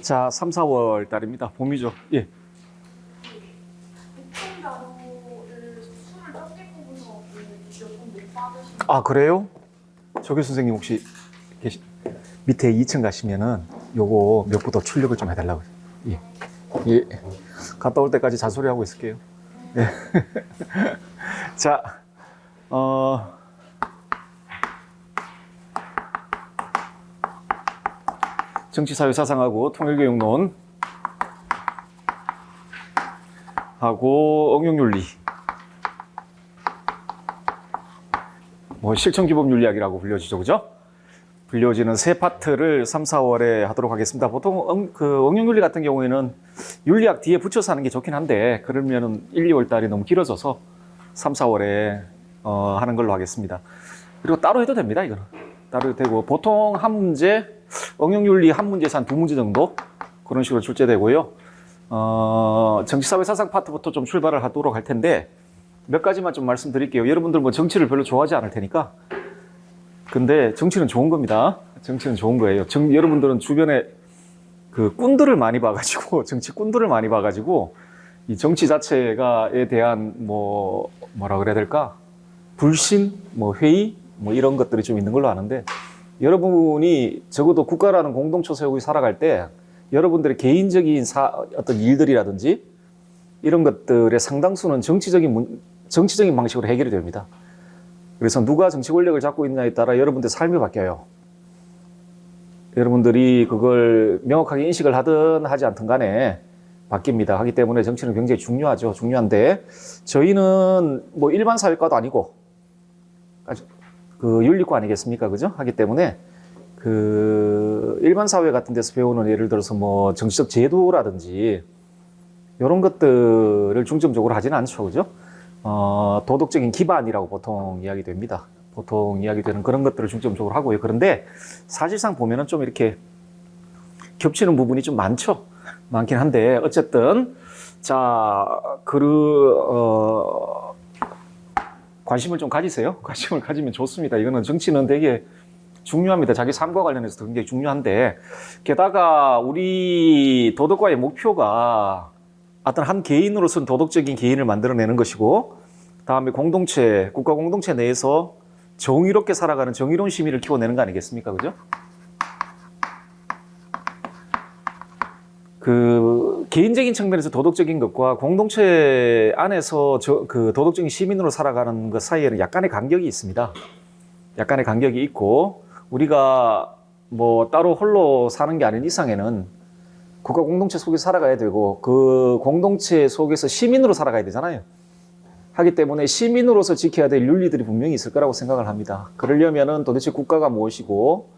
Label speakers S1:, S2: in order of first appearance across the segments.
S1: 자, 3, 4월 달입니다. 봄이죠. 예.
S2: 보통 자료를 수를 적게 뽑으셔서 몇 번 못 받으시는
S1: 아, 그래요? 조교 선생님 혹시 밑에 2층 가시면은 요거 몇 부 더 출력을 좀 해달라고. 예. 예. 갔다 올 때까지 잔소리하고 있을게요. 예. 자, 정치사회사상하고 통일교육론 하고 응용윤리, 뭐 실천기본윤리학이라고 불려지죠, 그죠? 불려지는 세 파트를 3, 4월에 하도록 하겠습니다. 보통 응용윤리 같은 경우에는 윤리학 뒤에 붙여서 하는 게 좋긴 한데 그러면은 1, 2월 달이 너무 길어져서 3, 4월에 하는 걸로 하겠습니다. 그리고 따로 해도 됩니다, 이거는. 따로 해도 되고 보통 한 문제, 응용윤리 한 문제에서 한 2문제 정도 그런 식으로 출제되고요. 정치사회사상 파트부터 좀 출발을 하도록 할 텐데 몇 가지만 좀 말씀드릴게요. 여러분들 뭐 정치를 별로 좋아하지 않을 테니까. 근데 정치는 좋은 겁니다. 정치는 좋은 거예요. 여러분들은 주변에 그 꾼들을 많이 봐가지고 정치 꾼들을 많이 봐가지고 이 정치 자체가에 대한 뭐라 그래야 될까? 불신, 회의 이런 것들이 좀 있는 걸로 아는데 여러분이 적어도 국가라는 공동체 세우고 살아갈 때 여러분들의 개인적인 어떤 일들이라든지 이런 것들의 상당수는 정치적인 방식으로 해결이 됩니다. 그래서 누가 정치 권력을 잡고 있느냐에 따라 여러분들의 삶이 바뀌어요. 여러분들이 그걸 명확하게 인식을 하든 하지 않든 간에 바뀝니다. 하기 때문에 정치는 굉장히 중요하죠. 중요한데 저희는 일반 사회과도 아니고 그 윤리과 아니겠습니까? 그죠? 하기 때문에 그 일반 사회 같은 데서 배우는 예를 들어서 정치적 제도라든지 이런 것들을 중점적으로 하지는 않죠. 그죠? 도덕적인 기반이라고 보통 이야기됩니다. 보통 이야기되는 그런 것들을 중점적으로 하고요. 그런데 사실상 보면은 좀 이렇게 겹치는 부분이 좀 많긴 한데 어쨌든 자, 관심을 좀 가지세요. 관심을 가지면 좋습니다. 이거는 정치는 되게 중요합니다. 자기 삶과 관련해서 굉장히 중요한데 게다가 우리 도덕과의 목표가 어떤 한 개인으로서는 도덕적인 개인을 만들어내는 것이고 다음에 국가 공동체 내에서 정의롭게 살아가는 정의로운 시민을 키워내는 거 아니겠습니까? 그죠? 그 개인적인 측면에서 도덕적인 것과 공동체 안에서 그 도덕적인 시민으로 살아가는 것 사이에는 약간의 간격이 있습니다. 약간의 간격이 있고 우리가 따로 홀로 사는 게 아닌 이상에는 국가 공동체 속에서 살아가야 되고 그 공동체 속에서 시민으로 살아가야 되잖아요. 하기 때문에 시민으로서 지켜야 될 윤리들이 분명히 있을 거라고 생각을 합니다. 그러려면은 도대체 국가가 무엇이고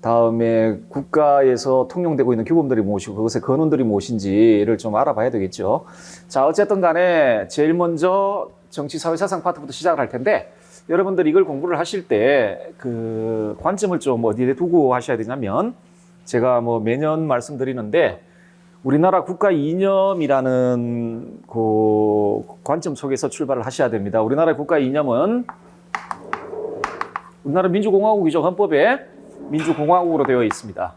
S1: 다음에 국가에서 통용되고 있는 규범들이 무엇이고 그것의 근원들이 무엇인지를 좀 알아봐야 되겠죠. 자, 어쨌든 간에 제일 먼저 정치, 사회, 사상 파트부터 시작을 할 텐데 여러분들이 이걸 공부를 하실 때 그 관점을 좀 어디에 두고 하셔야 되냐면 제가 매년 말씀드리는데 우리나라 국가 이념이라는 그 관점 속에서 출발을 하셔야 됩니다. 우리나라의 국가 이념은 우리나라 민주공화국이죠. 헌법에 민주공화국으로 되어 있습니다.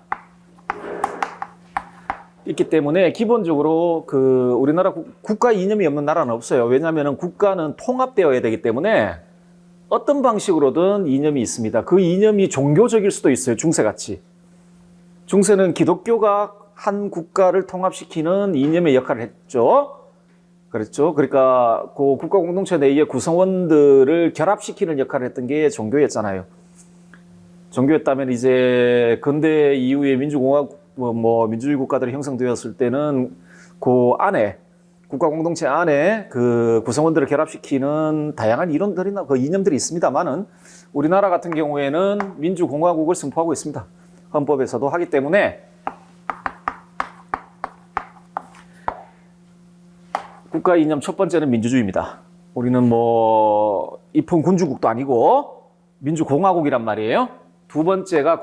S1: 있기 때문에 기본적으로 그 우리나라 국가 이념이 없는 나라는 없어요. 왜냐하면 국가는 통합되어야 되기 때문에 어떤 방식으로든 이념이 있습니다. 그 이념이 종교적일 수도 있어요. 중세같이. 중세는 기독교가 한 국가를 통합시키는 이념의 역할을 했죠. 그렇죠. 그러니까 그 국가 공동체 내의 구성원들을 결합시키는 역할을 했던 게 종교였잖아요. 종교였다면 이제 근대 이후에 민주공화국, 민주주의 국가들이 형성되었을 때는 그 안에 국가 공동체 안에 그 구성원들을 결합시키는 다양한 이론들이나 그 이념들이 있습니다만은 우리나라 같은 경우에는 민주공화국을 선포하고 있습니다. 헌법에서도 하기 때문에 국가 이념 첫 번째는 민주주의입니다. 우리는 입헌 군주국도 아니고 민주공화국이란 말이에요. 두 번째가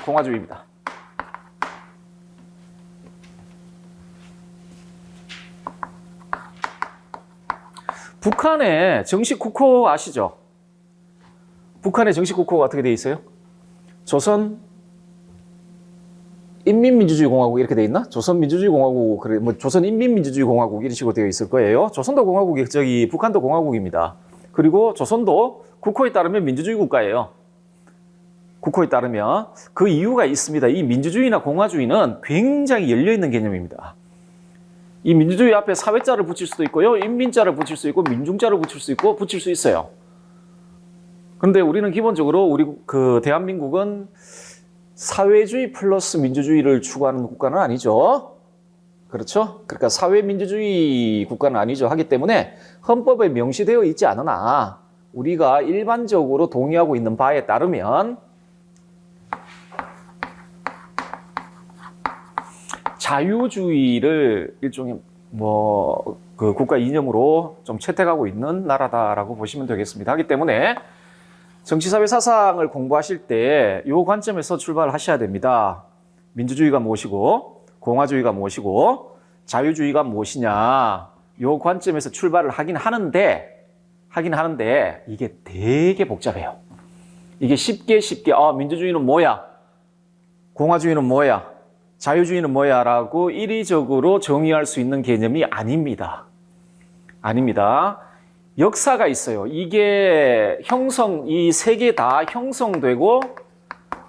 S1: 공화주의입니다. 북한의 정식 국호 아시죠? 북한의 정식 국호가 어떻게 되어 있어요? 조선 인민민주주의공화국 이렇게 돼 있나? 조선민주주의공화국, 그래, 뭐 조선인민민주주의공화국 이런 식으로 되어 있을 거예요. 조선도 공화국이 저기 북한도 공화국입니다. 그리고 조선도 국호에 따르면 민주주의 국가예요. 국호에 따르면 그 이유가 있습니다. 이 민주주의나 공화주의는 굉장히 열려있는 개념입니다. 이 민주주의 앞에 사회자를 붙일 수도 있고요. 인민자를 붙일 수 있고 민중자를 붙일 수 있고 붙일 수 있어요. 그런데 우리는 기본적으로 우리 그 대한민국은 사회주의 플러스 민주주의를 추구하는 국가는 아니죠. 그렇죠? 그러니까 사회민주주의 국가는 아니죠. 하기 때문에 헌법에 명시되어 있지 않으나 우리가 일반적으로 동의하고 있는 바에 따르면 자유주의를 일종의 그 국가 이념으로 좀 채택하고 있는 나라다라고 보시면 되겠습니다. 하기 때문에 정치사회 사상을 공부하실 때 이 관점에서 출발을 하셔야 됩니다. 민주주의가 무엇이고 공화주의가 무엇이고 자유주의가 무엇이냐 이 관점에서 출발을 하긴 하는데 이게 되게 복잡해요. 이게 쉽게 민주주의는 뭐야? 공화주의는 뭐야? 자유주의는 뭐야? 라고 이리적으로 정의할 수 있는 개념이 아닙니다. 역사가 있어요. 이게 이 세 개 다 형성되고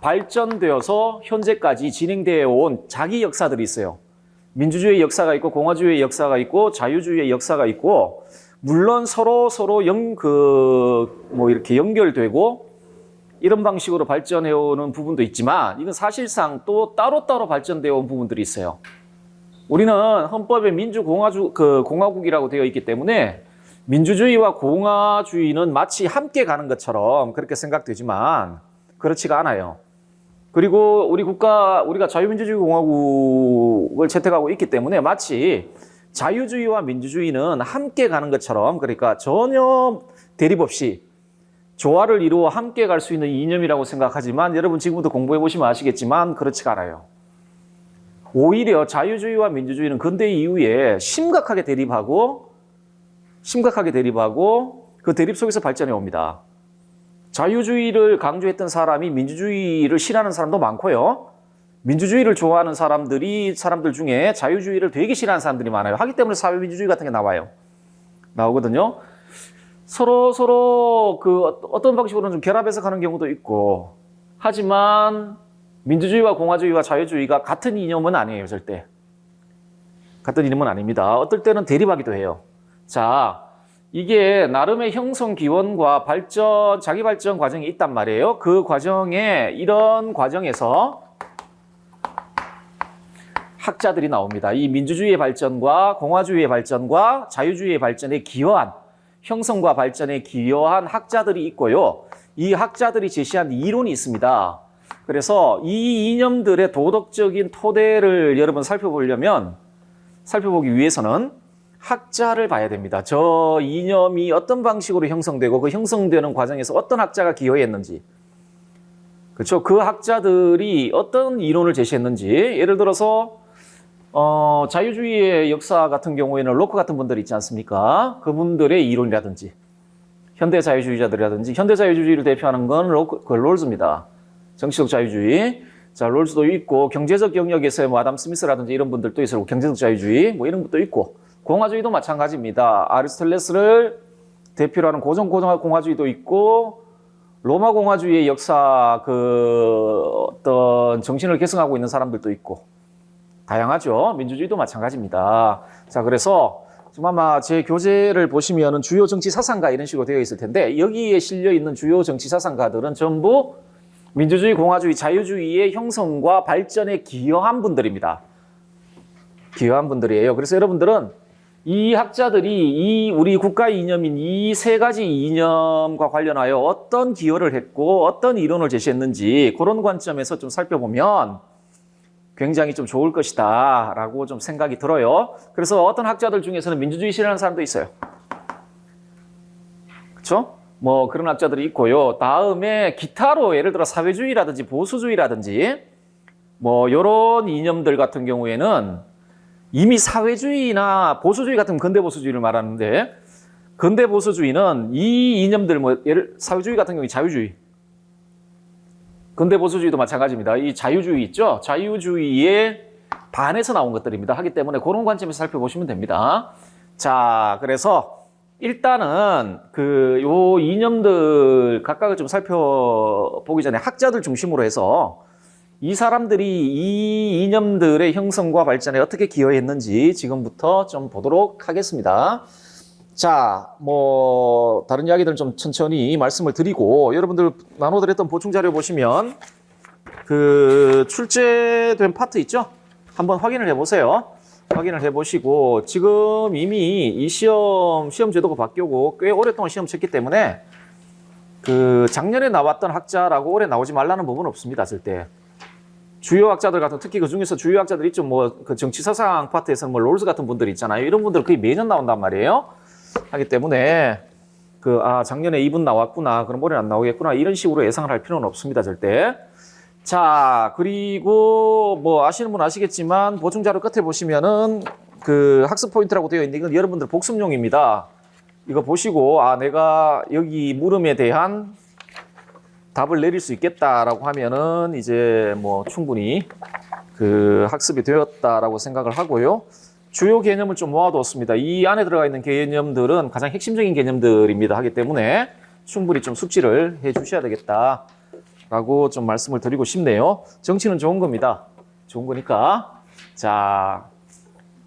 S1: 발전되어서 현재까지 진행되어 온 자기 역사들이 있어요. 민주주의의 역사가 있고 공화주의의 역사가 있고 자유주의의 역사가 있고 물론 서로 이렇게 연결되고 이런 방식으로 발전해 오는 부분도 있지만 이건 사실상 또 따로따로 발전되어 온 부분들이 있어요. 우리는 헌법에 공화국이라고 되어 있기 때문에 민주주의와 공화주의는 마치 함께 가는 것처럼 그렇게 생각되지만 그렇지가 않아요. 그리고 우리가 자유민주주의 공화국을 채택하고 있기 때문에 마치 자유주의와 민주주의는 함께 가는 것처럼 그러니까 전혀 대립 없이 조화를 이루어 함께 갈 수 있는 이념이라고 생각하지만 여러분 지금부터 공부해 보시면 아시겠지만 그렇지가 않아요. 오히려 자유주의와 민주주의는 근대 이후에 심각하게 대립하고 그 대립 속에서 발전해 옵니다. 자유주의를 강조했던 사람이 민주주의를 싫어하는 사람도 많고요. 민주주의를 좋아하는 사람들 중에 자유주의를 되게 싫어하는 사람들이 많아요. 하기 때문에 사회민주주의 같은 게 나오거든요. 서로 어떤 방식으로는 좀 결합해서 가는 경우도 있고 하지만 민주주의와 공화주의와 자유주의가 같은 이념은 아니에요. 절대. 같은 이념은 아닙니다. 어떨 때는 대립하기도 해요. 자, 이게 나름의 형성 기원과 자기 발전 과정이 있단 말이에요. 이런 과정에서 학자들이 나옵니다. 이 민주주의의 발전과 공화주의의 발전과 자유주의의 발전에 기여한, 형성과 발전에 기여한 학자들이 있고요. 이 학자들이 제시한 이론이 있습니다. 그래서 이 이념들의 도덕적인 토대를 여러분 살펴보기 위해서는 학자를 봐야 됩니다. 저 이념이 어떤 방식으로 형성되고 그 형성되는 과정에서 어떤 학자가 기여했는지, 그렇죠? 그 학자들이 어떤 이론을 제시했는지, 예를 들어서 자유주의의 역사 같은 경우에는 로크 같은 분들 있지 않습니까? 그분들의 이론이라든지 현대 자유주의자들이라든지 현대 자유주의를 대표하는 건 롤즈입니다. 정치적 자유주의. 자, 롤즈도 있고 경제적 영역에서의 아담 스미스라든지 이런 분들도 있고 경제적 자유주의 이런 것도 있고 공화주의도 마찬가지입니다. 아리스토텔레스를 대표로 하는 고전 공화주의도 있고 로마 공화주의의 역사 어떤 정신을 계승하고 있는 사람들도 있고 다양하죠. 민주주의도 마찬가지입니다. 자, 그래서 지금 아마 제 교재를 보시면은 주요 정치 사상가 이런 식으로 되어 있을 텐데 여기에 실려 있는 주요 정치 사상가들은 전부 민주주의, 공화주의, 자유주의의 형성과 발전에 기여한 분들입니다. 기여한 분들이에요. 그래서 여러분들은 이 학자들이 우리 국가 이념인 이 세 가지 이념과 관련하여 어떤 기여를 했고 어떤 이론을 제시했는지 그런 관점에서 좀 살펴보면 굉장히 좀 좋을 것이다 라고 좀 생각이 들어요. 그래서 어떤 학자들 중에서는 민주주의 싫어하는 사람도 있어요. 그렇죠? 그런 학자들이 있고요. 다음에 기타로 예를 들어 사회주의라든지 보수주의라든지 이런 이념들 같은 경우에는 이미 사회주의나 보수주의 같은 근대 보수주의를 말하는데 근대 보수주의는 이 이념들 사회주의 같은 경우에 자유주의 근대보수주의도 마찬가지입니다. 이 자유주의 있죠? 자유주의의 반에서 나온 것들입니다. 하기 때문에 그런 관점에서 살펴보시면 됩니다. 자, 그래서 일단은 요 이념들 각각을 좀 살펴보기 전에 학자들 중심으로 해서 이 사람들이 이 이념들의 형성과 발전에 어떻게 기여했는지 지금부터 좀 보도록 하겠습니다. 자, 뭐 다른 이야기들은 좀 천천히 말씀을 드리고 여러분들 나눠드렸던 보충 자료 보시면 출제된 파트 있죠? 한번 확인을 해보세요. 확인을 해보시고 지금 이미 이 시험 제도가 바뀌고 꽤 오랫동안 시험 쳤기 때문에 작년에 나왔던 학자라고 올해 나오지 말라는 법은 없습니다. 절대. 주요 학자들 같은 특히 그 중에서 주요 학자들 있죠. 뭐 정치 사상 파트에서는 뭐 롤스 같은 분들 있잖아요. 이런 분들 거의 매년 나온단 말이에요. 하기 때문에 작년에 이분 나왔구나. 그럼 올해 안 나오겠구나. 이런 식으로 예상을 할 필요는 없습니다. 절대. 자, 그리고 뭐 아시는 분 아시겠지만 보충 자료 끝에 보시면은 학습 포인트라고 되어 있는데 이건 여러분들 복습용입니다. 이거 보시고 내가 여기 물음에 대한 답을 내릴 수 있겠다라고 하면은 이제 뭐 충분히 학습이 되었다라고 생각을 하고요. 주요 개념을 좀 모아두었습니다. 이 안에 들어가 있는 개념들은 가장 핵심적인 개념들입니다. 하기 때문에 충분히 좀 숙지를 해 주셔야 되겠다라고 좀 말씀을 드리고 싶네요. 정치는 좋은 겁니다. 좋은 거니까. 자,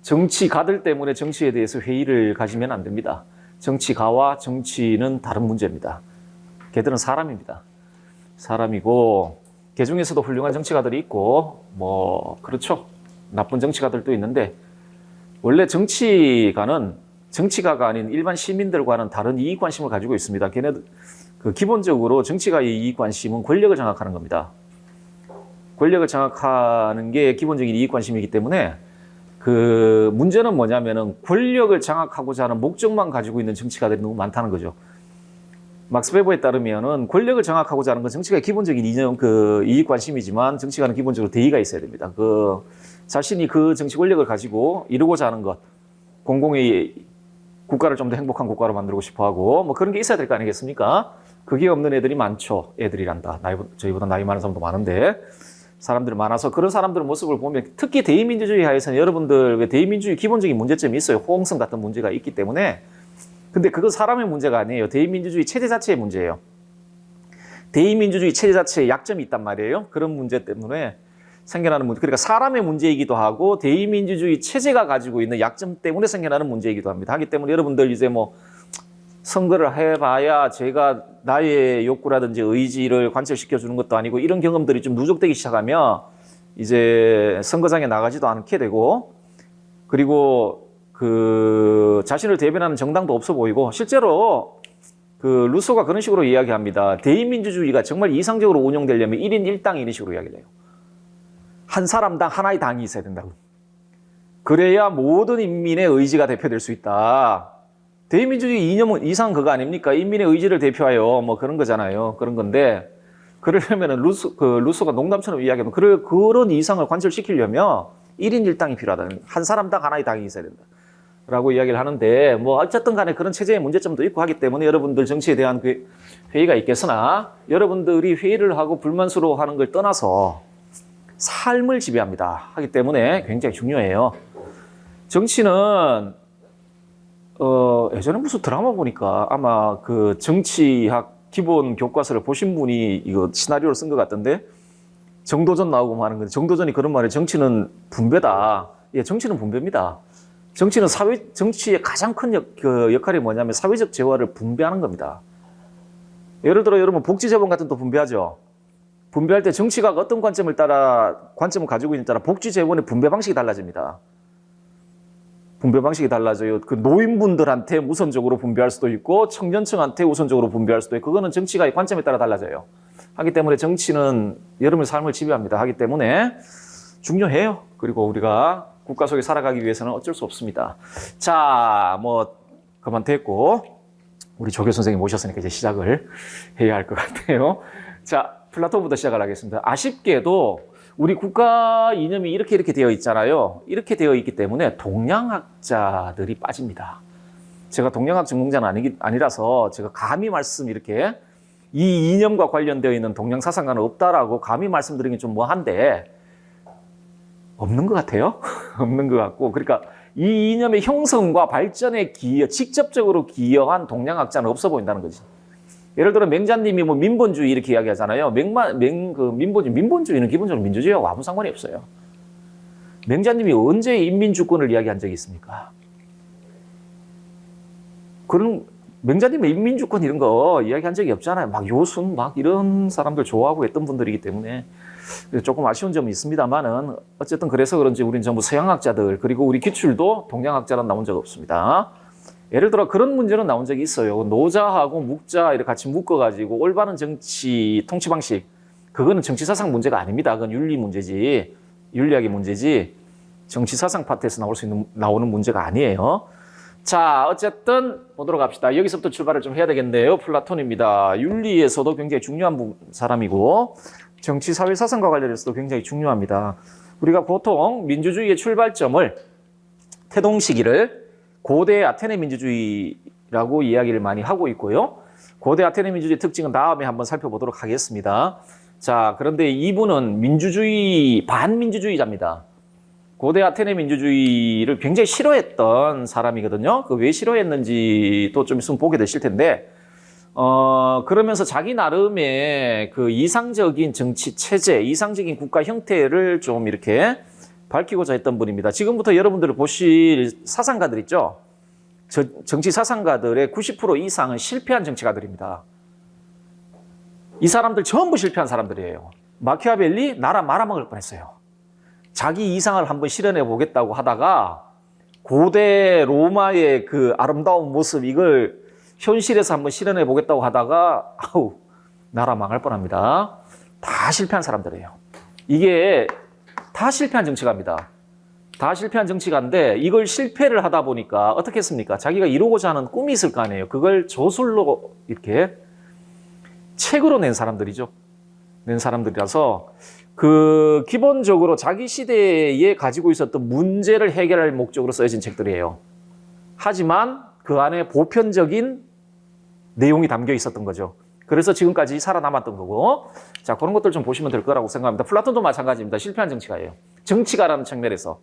S1: 정치가들 때문에 정치에 대해서 회의를 가지면 안 됩니다. 정치가와 정치는 다른 문제입니다. 걔들은 사람입니다. 사람이고 걔 중에서도 훌륭한 정치가들이 있고 뭐 그렇죠. 나쁜 정치가들도 있는데 원래 정치가는 정치가가 아닌 일반 시민들과는 다른 이익 관심을 가지고 있습니다. 걔네들 기본적으로 정치가의 이익 관심은 권력을 장악하는 겁니다. 권력을 장악하는 게 기본적인 이익 관심이기 때문에 문제는 뭐냐면은 권력을 장악하고자 하는 목적만 가지고 있는 정치가들이 너무 많다는 거죠. 막스 베버에 따르면은 권력을 장악하고자 하는 건 정치가의 기본적인 이념, 이익 관심이지만 정치가는 기본적으로 대의가 있어야 됩니다. 자신이 정치 권력을 가지고 이루고자 하는 것, 공공의 국가를 좀 더 행복한 국가로 만들고 싶어 하고, 뭐 그런 게 있어야 될 거 아니겠습니까? 그게 없는 애들이 많죠. 애들이란다. 저희보다 나이 많은 사람도 많은데, 사람들이 많아서 그런 사람들의 모습을 보면 특히 대의민주주의 하에서는 여러분들 대의민주주의 기본적인 문제점이 있어요. 호응성 같은 문제가 있기 때문에. 근데 그건 사람의 문제가 아니에요. 대의민주주의 체제 자체의 문제예요. 대의민주주의 체제 자체에 약점이 있단 말이에요. 그런 문제 때문에 생겨나는 문제. 그러니까 사람의 문제이기도 하고 대의민주주의 체제가 가지고 있는 약점 때문에 생겨나는 문제이기도 합니다. 하기 때문에 여러분들 이제 뭐 선거를 해봐야 제가 나의 욕구라든지 의지를 관철시켜 주는 것도 아니고 이런 경험들이 좀 누적되기 시작하면 이제 선거장에 나가지도 않게 되고 그리고 자신을 대변하는 정당도 없어 보이고 실제로 루소가 그런 식으로 이야기합니다. 대의민주주의가 정말 이상적으로 운영되려면 1인 1당이 이런 식으로 이야기를 해요. 한 사람당 하나의 당이 있어야 된다고. 그래야 모든 인민의 의지가 대표될 수 있다. 대의민주주의 이념은 이상 그거 아닙니까? 인민의 의지를 대표하여 뭐 그런 거잖아요. 그런 건데 그러려면 루소가 농담처럼 이야기하면 그런 이상을 관철시키려면 1인 1당이 필요하다. 한 사람당 하나의 당이 있어야 된다. 라고 이야기를 하는데 뭐 어쨌든 간에 그런 체제의 문제점도 있고 하기 때문에 여러분들 정치에 대한 회의가 있겠으나 여러분들이 회의를 하고 불만스러워하는 걸 떠나서 삶을 지배합니다. 하기 때문에 굉장히 중요해요. 정치는 예전에 무슨 드라마 보니까 아마 정치학 기본 교과서를 보신 분이 이거 시나리오를 쓴 것 같던데 정도전 나오고 하는 건데 정도전이 그런 말이에요. 정치는 분배다. 예, 정치는 분배입니다. 정치는 정치의 가장 큰 역할이 뭐냐면 사회적 재화를 분배하는 겁니다. 예를 들어 여러분 복지재원 같은 거 분배하죠. 분배할 때 정치가 어떤 관점을 가지고 있느냐에 따라 복지재원의 분배 방식이 달라집니다. 분배 방식이 달라져요. 노인분들한테 우선적으로 분배할 수도 있고 청년층한테 우선적으로 분배할 수도 있고 그거는 정치가의 관점에 따라 달라져요. 하기 때문에 정치는 여러분의 삶을 지배합니다. 하기 때문에 중요해요. 그리고 우리가 국가 속에 살아가기 위해서는 어쩔 수 없습니다. 자, 뭐 그만 됐고 우리 조교 선생님 모셨으니까 이제 시작을 해야 할 것 같아요. 자, 플라톤부터 시작을 하겠습니다. 아쉽게도 우리 국가 이념이 이렇게 되어 있잖아요. 이렇게 되어 있기 때문에 동양학자들이 빠집니다. 제가 동양학 전공자는 아니라서 제가 감히 이렇게 이 이념과 관련되어 있는 동양 사상가는 없다라고 감히 말씀드리긴 좀 뭐한데 없는 것 같아요. 없는 것 같고 그러니까 이 이념의 형성과 발전에 직접적으로 기여한 동양학자는 없어 보인다는 거지. 예를 들어 맹자님이 뭐 민본주의 이렇게 이야기하잖아요. 민본주의는 기본적으로 민주주의하고 아무 상관이 없어요. 맹자님이 언제 인민주권을 이야기한 적이 있습니까? 그런 맹자님의 인민주권 이런 거 이야기한 적이 없잖아요. 막 요순 막 이런 사람들 좋아하고 했던 분들이기 때문에 조금 아쉬운 점이 있습니다만은 어쨌든 그래서 그런지 우리는 전부 서양학자들 그리고 우리 기출도 동양학자는 나온 적 없습니다. 예를 들어 그런 문제는 나온 적이 있어요. 노자하고 묵자 이렇게 같이 묶어가지고 올바른 정치 통치 방식 그거는 정치 사상 문제가 아닙니다. 그건 윤리 문제지 윤리학의 문제지 정치 사상 파트에서 나오는 문제가 아니에요. 자, 어쨌든 보도록 합시다. 여기서부터 출발을 좀 해야 되겠네요. 플라톤입니다. 윤리에서도 굉장히 중요한 사람이고 정치 사회 사상과 관련해서도 굉장히 중요합니다. 우리가 보통 민주주의의 출발점을 태동 시기를 고대 아테네 민주주의라고 이야기를 많이 하고 있고요. 고대 아테네 민주주의 특징은 다음에 한번 살펴보도록 하겠습니다. 자, 그런데 이분은 반민주주의자입니다. 고대 아테네 민주주의를 굉장히 싫어했던 사람이거든요. 그 왜 싫어했는지도 좀 있으면 보게 되실 텐데, 그러면서 자기 나름의 그 이상적인 정치 체제, 이상적인 국가 형태를 좀 이렇게 밝히고자 했던 분입니다. 지금부터 여러분들이 보실 사상가들 있죠? 정치 사상가들의 90% 이상은 실패한 정치가들입니다. 이 사람들 전부 실패한 사람들이에요. 마키아벨리 나라 말아먹을 뻔했어요. 자기 이상을 한번 실현해 보겠다고 하다가 고대 로마의 그 아름다운 모습 이걸 현실에서 한번 실현해 보겠다고 하다가 나라 망할 뻔합니다. 다 실패한 사람들이에요. 이게 다 실패한 정치가입니다. 다 실패한 정치가인데 이걸 실패를 하다 보니까 어떻게 했습니까? 자기가 이루고자 하는 꿈이 있을 거 아니에요. 그걸 저술로 이렇게 책으로 낸 사람들이죠. 낸 사람들이라서 그 기본적으로 자기 시대에 가지고 있었던 문제를 해결할 목적으로 쓰여진 책들이에요. 하지만 그 안에 보편적인 내용이 담겨 있었던 거죠. 그래서 지금까지 살아남았던 거고, 자, 그런 것들 좀 보시면 될 거라고 생각합니다. 플라톤도 마찬가지입니다. 실패한 정치가예요. 정치가라는 측면에서.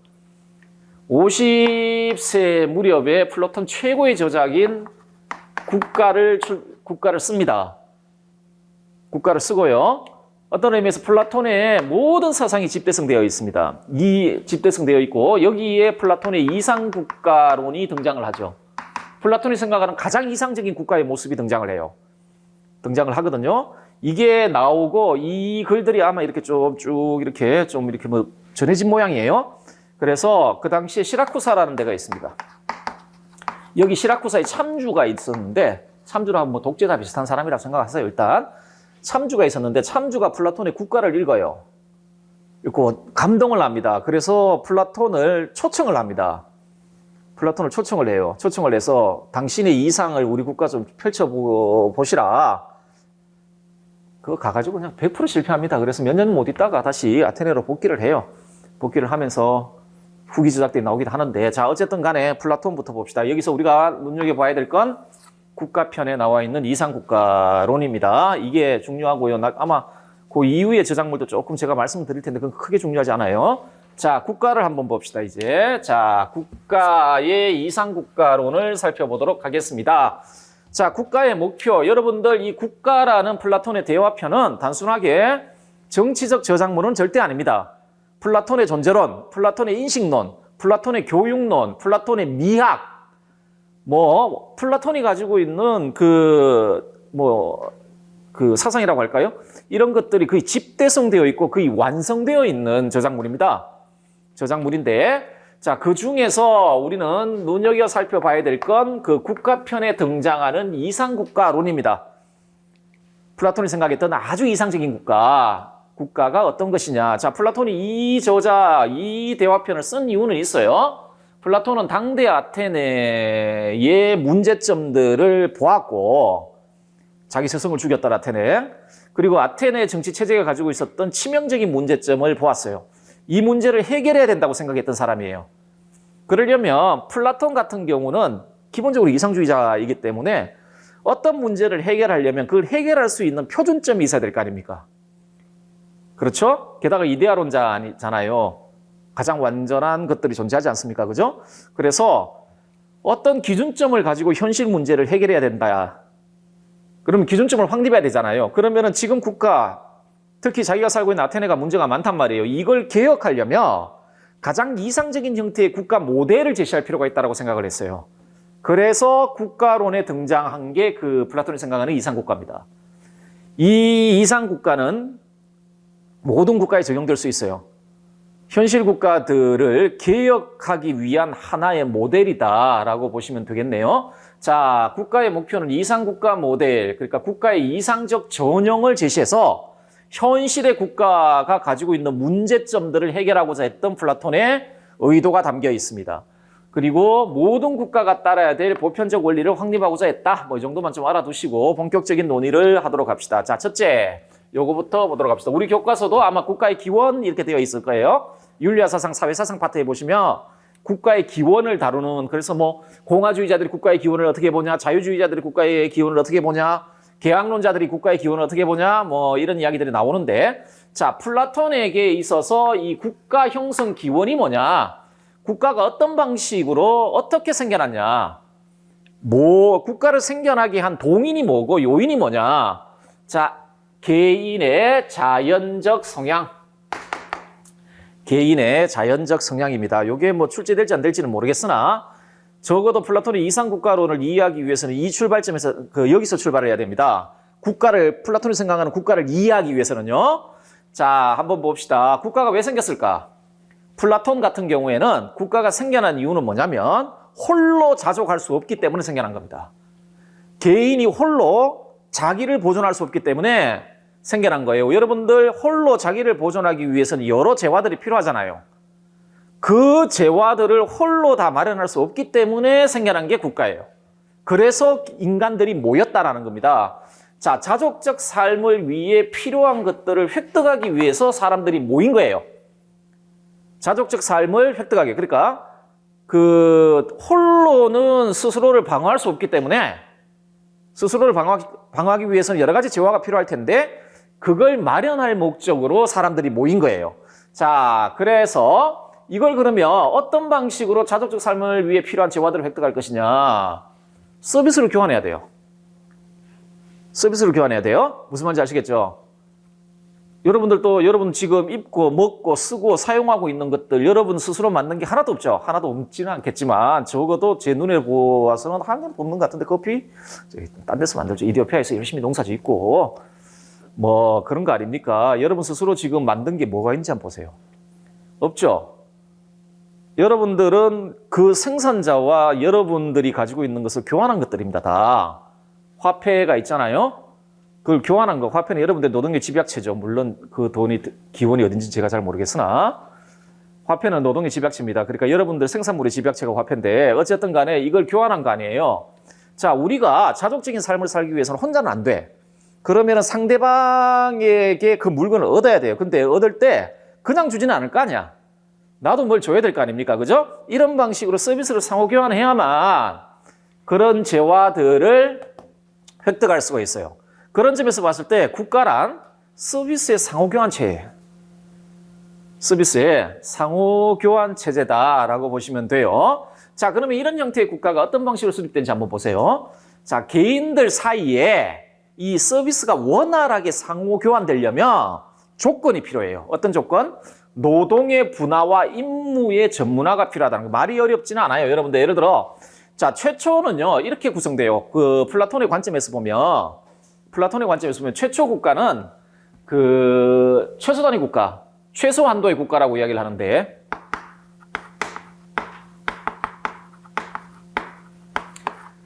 S1: 50세 무렵에 플라톤 최고의 저작인 국가를 씁니다. 국가를 쓰고요. 어떤 의미에서 플라톤의 모든 사상이 집대성되어 있습니다. 집대성되어 있고, 여기에 플라톤의 이상국가론이 등장을 하죠. 플라톤이 생각하는 가장 이상적인 국가의 모습이 등장을 해요. 등장을 하거든요. 이게 나오고 이 글들이 아마 이렇게 쭉 이렇게 뭐 전해진 모양이에요. 그래서 그 당시에 시라쿠사라는 데가 있습니다. 여기 시라쿠사에 참주가 있었는데 참주랑 뭐 독재자 비슷한 사람이라고 생각하세요. 일단 참주가 있었는데 참주가 플라톤의 국가를 읽어요. 읽고 감동을 합니다. 그래서 플라톤을 초청을 합니다. 플라톤을 초청을 해요. 초청을 해서 당신의 이상을 우리 국가 좀 펼쳐보시라. 그거 가가지고 그냥 100% 실패합니다. 그래서 몇 년 못 있다가 다시 아테네로 복귀를 해요. 복귀를 하면서 후기 저작들이 나오기도 하는데, 자, 어쨌든 간에 플라톤부터 봅시다. 여기서 우리가 눈여겨봐야 될 건 국가편에 나와 있는 이상국가론입니다. 이게 중요하고요. 아마 그 이후의 저작물도 조금 제가 말씀드릴 텐데 그건 크게 중요하지 않아요. 자, 국가를 한번 봅시다, 이제. 자, 국가의 이상국가론을 살펴보도록 하겠습니다. 자, 국가의 목표. 여러분들 이 국가라는 플라톤의 대화편은 단순하게 정치적 저작물은 절대 아닙니다. 플라톤의 존재론, 플라톤의 인식론, 플라톤의 교육론, 플라톤의 미학, 플라톤이 가지고 있는 그 사상이라고 할까요? 이런 것들이 거의 집대성되어 있고 거의 완성되어 있는 저작물입니다. 저작물인데, 자, 그 중에서 우리는 눈여겨 살펴봐야 될 건 그 국가편에 등장하는 이상국가론입니다. 플라톤이 생각했던 아주 이상적인 국가가 어떤 것이냐. 자, 플라톤이 이 대화편을 쓴 이유는 있어요. 플라톤은 당대 아테네의 문제점들을 보았고, 자기 스승을 죽였던 아테네, 그리고 아테네 정치 체제가 가지고 있었던 치명적인 문제점을 보았어요. 이 문제를 해결해야 된다고 생각했던 사람이에요. 그러려면 플라톤 같은 경우는 기본적으로 이상주의자이기 때문에 어떤 문제를 해결하려면 그걸 해결할 수 있는 표준점이 있어야 될 거 아닙니까? 그렇죠? 게다가 이데아론자잖아요. 가장 완전한 것들이 존재하지 않습니까? 그죠? 그래서 어떤 기준점을 가지고 현실 문제를 해결해야 된다. 그러면 기준점을 확립해야 되잖아요. 그러면은 지금 국가, 특히 자기가 살고 있는 아테네가 문제가 많단 말이에요. 이걸 개혁하려면 가장 이상적인 형태의 국가 모델을 제시할 필요가 있다고 생각을 했어요. 그래서 국가론에 등장한 게 그 플라톤이 생각하는 이상국가입니다. 이 이상국가는 모든 국가에 적용될 수 있어요. 현실 국가들을 개혁하기 위한 하나의 모델이다라고 보시면 되겠네요. 자, 국가의 목표는 이상국가 모델, 그러니까 국가의 이상적 전형을 제시해서 현실의 국가가 가지고 있는 문제점들을 해결하고자 했던 플라톤의 의도가 담겨 있습니다. 그리고 모든 국가가 따라야 될 보편적 원리를 확립하고자 했다. 뭐 이 정도만 좀 알아두시고 본격적인 논의를 하도록 합시다. 자, 첫째, 요거부터 보도록 합시다. 우리 교과서도 아마 국가의 기원 이렇게 되어 있을 거예요. 윤리사상, 사회사상 파트에 보시면 국가의 기원을 다루는, 그래서 뭐 공화주의자들이 국가의 기원을 어떻게 보냐, 자유주의자들이 국가의 기원을 어떻게 보냐, 개항론자들이 국가의 기원을 어떻게 보냐, 뭐 이런 이야기들이 나오는데, 자, 플라톤에게 있어서 이 국가 형성 기원이 뭐냐, 국가가 어떤 방식으로 어떻게 생겨났냐, 뭐 국가를 생겨나게 한 동인이 뭐고 요인이 뭐냐. 자, 개인의 자연적 성향. 개인의 자연적 성향입니다. 이게 뭐 출제될지 안 될지는 모르겠으나 적어도 플라톤의 이상국가론을 이해하기 위해서는 이 출발점에서 여기서 출발을 해야 됩니다. 국가를, 플라톤이 생각하는 국가를 이해하기 위해서는요. 자, 한번 봅시다. 국가가 왜 생겼을까? 플라톤 같은 경우에는 국가가 생겨난 이유는 뭐냐면 홀로 자족할 수 없기 때문에 생겨난 겁니다. 개인이 홀로 자기를 보존할 수 없기 때문에 생겨난 거예요. 여러분들 홀로 자기를 보존하기 위해서는 여러 재화들이 필요하잖아요. 그 재화들을 홀로 다 마련할 수 없기 때문에 생겨난 게 국가예요. 그래서 인간들이 모였다라는 겁니다. 자, 자족적 삶을 위해 필요한 것들을 획득하기 위해서 사람들이 모인 거예요. 자족적 삶을 획득하게. 그러니까 홀로는 스스로를 방어할 수 없기 때문에 스스로를 방어하기 위해서는 여러 가지 재화가 필요할 텐데 그걸 마련할 목적으로 사람들이 모인 거예요. 자, 그래서 이걸 그러면 어떤 방식으로 자족적 삶을 위해 필요한 재화들을 획득할 것이냐. 서비스를 교환해야 돼요. 서비스를 교환해야 돼요. 무슨 말인지 아시겠죠? 여러분들도 여러분 지금 입고 먹고 쓰고 사용하고 있는 것들 여러분 스스로 만든 게 하나도 없죠. 하나도 없지는 않겠지만 적어도 제 눈에 보아서는 한 개도 없는 것 같은데 커피? 딴 데서 만들죠. 이디오피아에서 열심히 농사 짓고 뭐 그런 거 아닙니까? 여러분 스스로 지금 만든 게 뭐가 있는지 한번 보세요. 없죠? 여러분들은 그 생산자와 여러분들이 가지고 있는 것을 교환한 것들입니다. 다. 화폐가 있잖아요. 그걸 교환한 거, 화폐는 여러분들 노동의 집약체죠. 물론 그 돈이 기원이 어딘지 제가 잘 모르겠으나 화폐는 노동의 집약체입니다. 그러니까 여러분들 생산물의 집약체가 화폐인데 어쨌든 간에 이걸 교환한 거 아니에요. 자, 우리가 자족적인 삶을 살기 위해서는 혼자는 안 돼. 그러면 상대방에게 그 물건을 얻어야 돼요. 근데 얻을 때 그냥 주지는 않을 거 아니야. 나도 뭘 줘야 될 거 아닙니까? 그죠? 이런 방식으로 서비스를 상호 교환해야만 그런 재화들을 획득할 수가 있어요. 그런 점에서 봤을 때 국가란 서비스의 상호교환 체제예요. 서비스의 상호교환 체제다라고 보시면 돼요. 자, 그러면 이런 형태의 국가가 어떤 방식으로 수립되는지 한번 보세요. 자, 개인들 사이에 이 서비스가 원활하게 상호교환되려면 조건이 필요해요. 어떤 조건? 노동의 분화와 임무의 전문화가 필요하다는 거. 말이 어렵지는 않아요. 여러분들 예를 들어 자, 최초는요 이렇게 구성돼요. 그 플라톤의 관점에서 보면 최초 국가는 그 최소 단위 국가, 최소 한도의 국가라고 이야기를 하는데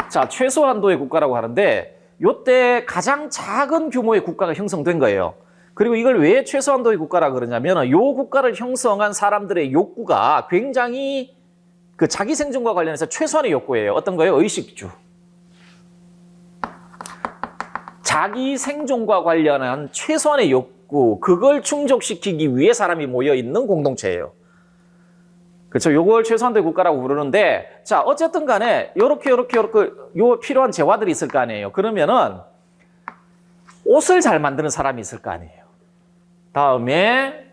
S1: 자, 최소 한도의 국가라고 하는데 요때 가장 작은 규모의 국가가 형성된 거예요. 그리고 이걸 왜 최소 한도의 국가라고 그러냐면 요 국가를 형성한 사람들의 욕구가 굉장히 그 자기 생존과 관련해서 최소한의 욕구예요. 어떤 거예요? 의식주. 자기 생존과 관련한 최소한의 욕구, 그걸 충족시키기 위해 사람이 모여있는 공동체예요. 그렇죠. 요걸 최소한도의 국가라고 부르는데, 자, 어쨌든 간에, 요렇게, 요 필요한 재화들이 있을 거 아니에요. 그러면은, 옷을 잘 만드는 사람이 있을 거 아니에요. 다음에,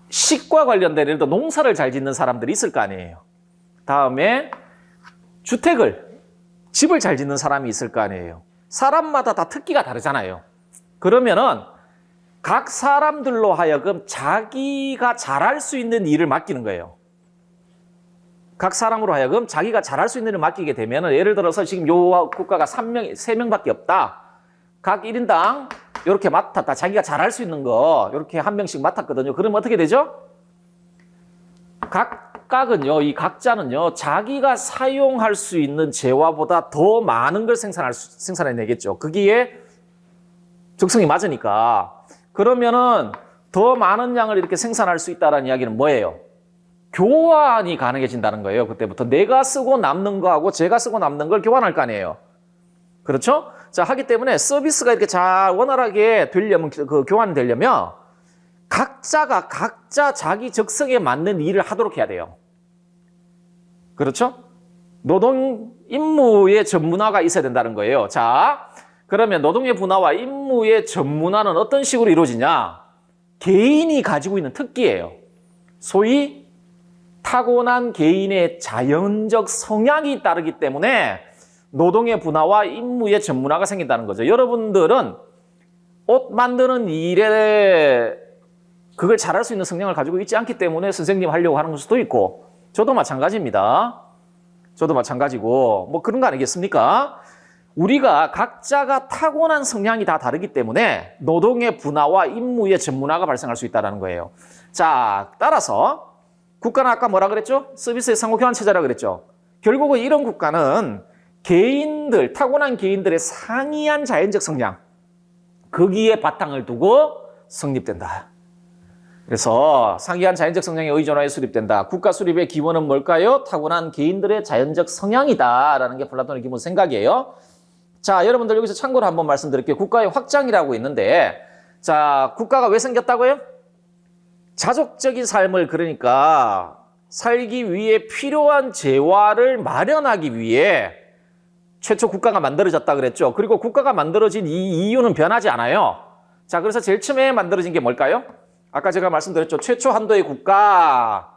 S1: 식과 관련된, 예를 들어 농사를 잘 짓는 사람들이 있을 거 아니에요. 다음에, 집을 잘 짓는 사람이 있을 거 아니에요. 사람마다 다 특기가 다르잖아요. 그러면은, 각 사람들로 하여금 자기가 잘할 수 있는 일을 맡기는 거예요. 각 사람으로 하여금 자기가 잘할 수 있는 일을 맡기게 되면 예를 들어서 지금 요 국가가 3명밖에 없다. 각 1인당 이렇게 맡았다. 자기가 잘할 수 있는 거 이렇게 한 명씩 맡았거든요. 그러면 어떻게 되죠? 이 각자는요, 자기가 사용할 수 있는 재화보다 더 많은 걸 생산해내겠죠. 거기에 적성이 맞으니까. 그러면은 더 많은 양을 이렇게 생산할 수 있다는 이야기는 뭐예요? 교환이 가능해진다는 거예요. 그때부터 내가 쓰고 남는 거하고 제가 쓰고 남는 걸 교환할 거 아니에요. 그렇죠? 자, 하기 때문에 서비스가 이렇게 잘 원활하게 되려면, 교환이 되려면 각자가 각자 자기 적성에 맞는 일을 하도록 해야 돼요. 그렇죠? 노동 임무의 전문화가 있어야 된다는 거예요. 자, 그러면 노동의 분화와 임무의 전문화는 어떤 식으로 이루어지냐? 개인이 가지고 있는 특기예요. 소위 타고난 개인의 자연적 성향이 따르기 때문에 노동의 분화와 임무의 전문화가 생긴다는 거죠. 여러분들은 옷 만드는 일에 그걸 잘할 수 있는 성향을 가지고 있지 않기 때문에 선생님 하려고 하는 걸 수도 있고, 저도 마찬가지입니다. 저도 마찬가지고 뭐 그런 거 아니겠습니까? 우리가 각자가 타고난 성향이 다 다르기 때문에 노동의 분화와 임무의 전문화가 발생할 수 있다는 거예요. 자, 따라서 국가는 아까 뭐라 그랬죠? 서비스의 상호교환 체제라 그랬죠. 결국은 이런 국가는 타고난 개인들의 상이한 자연적 성향, 거기에 바탕을 두고 성립된다. 그래서 상이한 자연적 성향에 의존하여 수립된다. 국가 수립의 기원은 뭘까요? 타고난 개인들의 자연적 성향이다라는 게 플라톤의 기본 생각이에요. 자, 여러분들 여기서 참고로 한번 말씀드릴게요. 국가의 확장이라고 있는데, 자, 국가가 왜 생겼다고요? 자족적인 삶을, 그러니까 살기 위해 필요한 재화를 마련하기 위해 최초 국가가 만들어졌다 그랬죠. 그리고 국가가 만들어진 이 이유는 변하지 않아요. 자, 그래서 제일 처음에 만들어진 게 뭘까요? 아까 제가 말씀드렸죠. 최초 한도의 국가가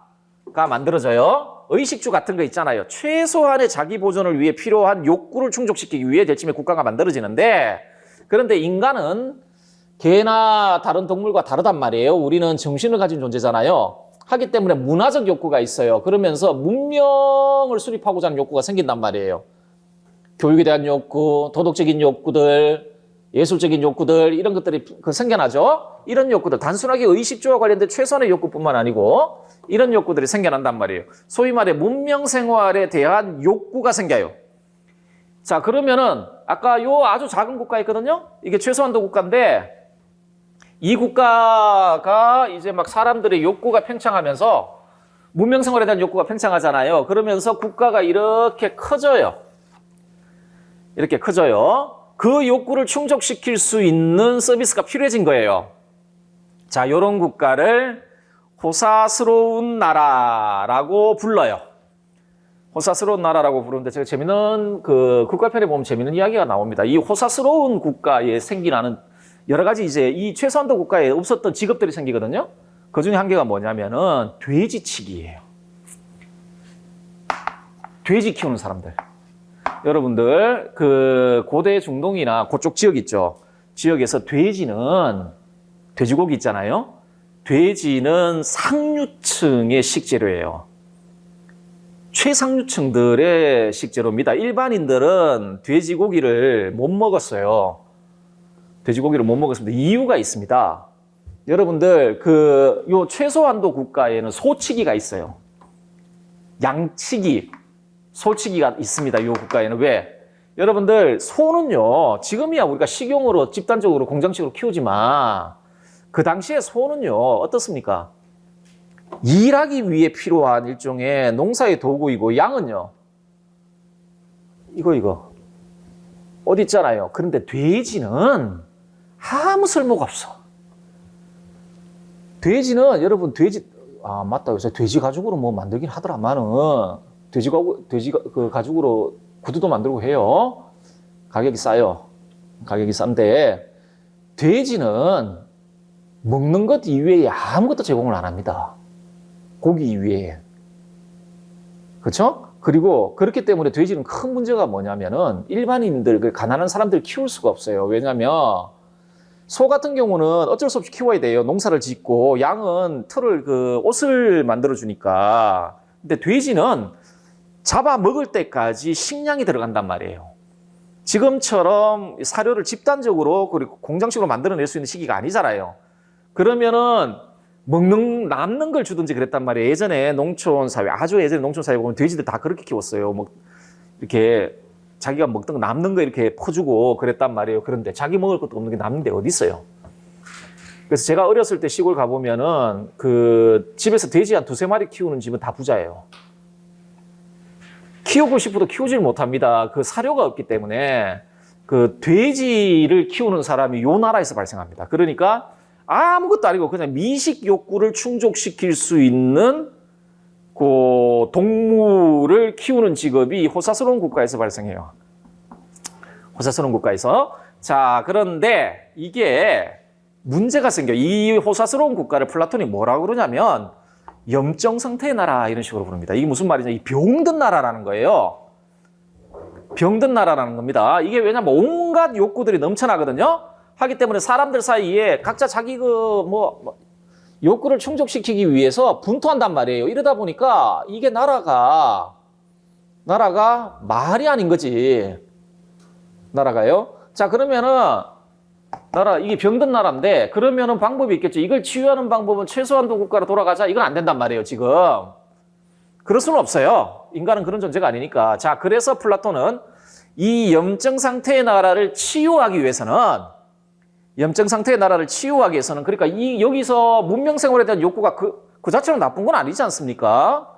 S1: 만들어져요. 의식주 같은 거 있잖아요. 최소한의 자기 보존을 위해 필요한 욕구를 충족시키기 위해 제일 처음에 국가가 만들어지는데, 그런데 인간은 개나 다른 동물과 다르단 말이에요. 우리는 정신을 가진 존재잖아요. 하기 때문에 문화적 욕구가 있어요. 그러면서 문명을 수립하고자 하는 욕구가 생긴단 말이에요. 교육에 대한 욕구, 도덕적인 욕구들, 예술적인 욕구들, 이런 것들이 생겨나죠. 이런 욕구들, 단순하게 의식주와 관련된 최소한의 욕구뿐만 아니고 이런 욕구들이 생겨난단 말이에요. 소위 말해 문명 생활에 대한 욕구가 생겨요. 자, 그러면은 아까 요 아주 작은 국가 있거든요. 이게 최소한도 국가인데, 이 국가가 이제 막 사람들의 욕구가 팽창하면서 문명 생활에 대한 욕구가 팽창하잖아요. 그러면서 국가가 이렇게 커져요. 이렇게 커져요. 그 욕구를 충족시킬 수 있는 서비스가 필요해진 거예요. 자, 이런 국가를 호사스러운 나라라고 불러요. 호사스러운 나라라고 부르는데, 제가 재밌는 국가편에 보면 재밌는 이야기가 나옵니다. 이 호사스러운 국가에 생기는 여러 가지 이제 이 최소한도 국가에 없었던 직업들이 생기거든요. 그 중에 한 개가 뭐냐면은 돼지치기예요. 돼지 키우는 사람들. 여러분들 고대 중동이나 그쪽 지역 있죠. 지역에서 돼지고기 있잖아요. 돼지는 상류층의 식재료예요. 최상류층들의 식재료입니다. 일반인들은 돼지고기를 못 먹었어요. 돼지고기를 못 먹었습니다. 이유가 있습니다. 여러분들 요 최소한도 국가에는 소치기가 있어요. 양치기, 소치기가 있습니다. 이 국가에는. 왜? 여러분들 소는요, 지금이야 우리가 식용으로 집단적으로 공장식으로 키우지만 그 당시에 소는요 어떻습니까? 일하기 위해 필요한 일종의 농사의 도구이고, 양은요 이거 어디 있잖아요. 그런데 돼지는 아무 쓸모가 없어. 돼지는 여러분 아, 맞다. 요새 돼지 가죽으로 뭐 만들긴 하더라마는. 돼지 그 가죽으로 구두도 만들고 해요. 가격이 싸요. 가격이 싼데, 돼지는 먹는 것 이외에 아무것도 제공을 안 합니다. 고기 이외에. 그렇죠? 그리고 그렇기 때문에 돼지는 큰 문제가 뭐냐면은 일반인들, 그 가난한 사람들 키울 수가 없어요. 왜냐면 소 같은 경우는 어쩔 수 없이 키워야 돼요. 농사를 짓고 양은 옷을 만들어 주니까. 근데 돼지는 잡아 먹을 때까지 식량이 들어간단 말이에요. 지금처럼 사료를 집단적으로 그리고 공장식으로 만들어낼 수 있는 시기가 아니잖아요. 그러면은 남는 걸 주든지 그랬단 말이에요. 예전에 농촌 사회, 아주 예전에 농촌 사회 보면 돼지들 다 그렇게 키웠어요. 뭐 이렇게 자기가 먹던 거 남는 거 이렇게 퍼주고 그랬단 말이에요. 그런데 자기 먹을 것도 없는 게 남는 게 어디 있어요? 그래서 제가 어렸을 때 시골 가보면은 그 집에서 돼지 한 2-3마리 키우는 집은 다 부자예요. 키우고 싶어도 키우질 못합니다. 그 사료가 없기 때문에 그 돼지를 키우는 사람이 요 나라에서 발생합니다. 그러니까 아무것도 아니고 그냥 미식 욕구를 충족시킬 수 있는 그 동물을 키우는 직업이 호사스러운 국가에서 발생해요. 호사스러운 국가에서. 자, 그런데 이게 문제가 생겨. 이 호사스러운 국가를 플라톤이 뭐라고 그러냐면 염증 상태의 나라 이런 식으로 부릅니다. 이게 무슨 말이냐? 이 병든 나라라는 거예요. 병든 나라라는 겁니다. 이게 왜냐면 온갖 욕구들이 넘쳐나거든요. 하기 때문에 사람들 사이에 각자 자기 욕구를 충족시키기 위해서 분투한단 말이에요. 이러다 보니까 이게 나라가 말이 아닌 거지. 나라가요. 자, 그러면은 이게 병든 나라인데 그러면은 방법이 있겠죠. 이걸 치유하는 방법은 최소한도 국가로 돌아가자. 이건 안 된단 말이에요, 지금. 그럴 수는 없어요. 인간은 그런 존재가 아니니까. 자, 그래서 플라톤은 이 염증 상태의 나라를 치유하기 위해서는 그러니까 여기서 문명 생활에 대한 욕구가 그 자체로 나쁜 건 아니지 않습니까?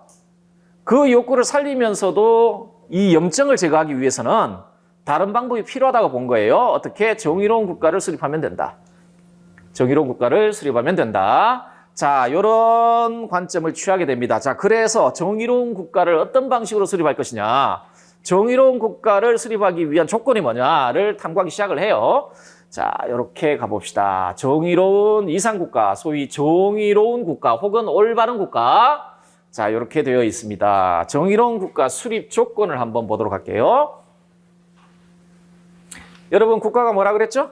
S1: 그 욕구를 살리면서도 이 염증을 제거하기 위해서는 다른 방법이 필요하다고 본 거예요. 어떻게? 정의로운 국가를 수립하면 된다. 정의로운 국가를 수립하면 된다. 자, 이런 관점을 취하게 됩니다. 자, 그래서 정의로운 국가를 어떤 방식으로 수립할 것이냐. 정의로운 국가를 수립하기 위한 조건이 뭐냐를 탐구하기 시작을 해요. 자, 이렇게 가봅시다. 정의로운 이상국가, 소위 정의로운 국가 혹은 올바른 국가. 자, 이렇게 되어 있습니다. 정의로운 국가 수립 조건을 한번 보도록 할게요. 여러분, 국가가 뭐라 그랬죠?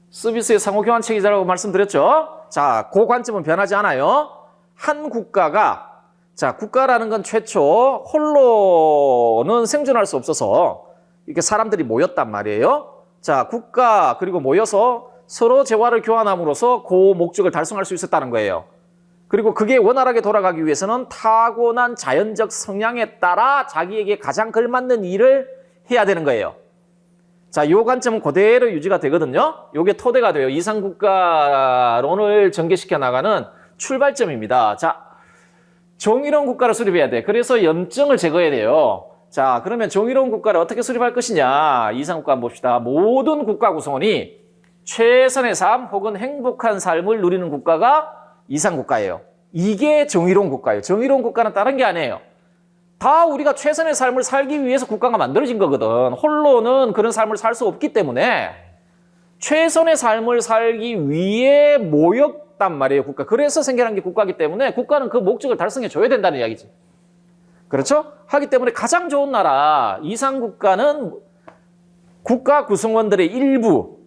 S1: 서비스의 상호교환 체계자라고 말씀드렸죠? 자, 그 관점은 변하지 않아요. 한 국가가, 자, 국가라는 건 최초 홀로는 생존할 수 없어서 이렇게 사람들이 모였단 말이에요. 자, 국가 그리고 모여서 서로 재화를 교환함으로써 그 목적을 달성할 수 있었다는 거예요. 그리고 그게 원활하게 돌아가기 위해서는 타고난 자연적 성향에 따라 자기에게 가장 걸맞는 일을 해야 되는 거예요. 자, 이 관점은 그대로 유지가 되거든요. 이게 토대가 돼요. 이상국가론을 전개시켜 나가는 출발점입니다. 자, 정의로운 국가를 수립해야 돼. 그래서 염증을 제거해야 돼요. 자, 그러면 정의로운 국가를 어떻게 수립할 것이냐. 이상국가 한번 봅시다. 모든 국가 구성원이 최선의 삶 혹은 행복한 삶을 누리는 국가가 이상국가예요. 이게 정의로운 국가예요. 정의로운 국가는 다른 게 아니에요. 다 우리가 최선의 삶을 살기 위해서 국가가 만들어진 거거든. 홀로는 그런 삶을 살 수 없기 때문에 최선의 삶을 살기 위해 모였단 말이에요, 국가. 그래서 생겨난 게 국가이기 때문에 국가는 그 목적을 달성해 줘야 된다는 이야기지. 그렇죠? 하기 때문에 가장 좋은 나라, 이상국가는 국가 구성원들의 일부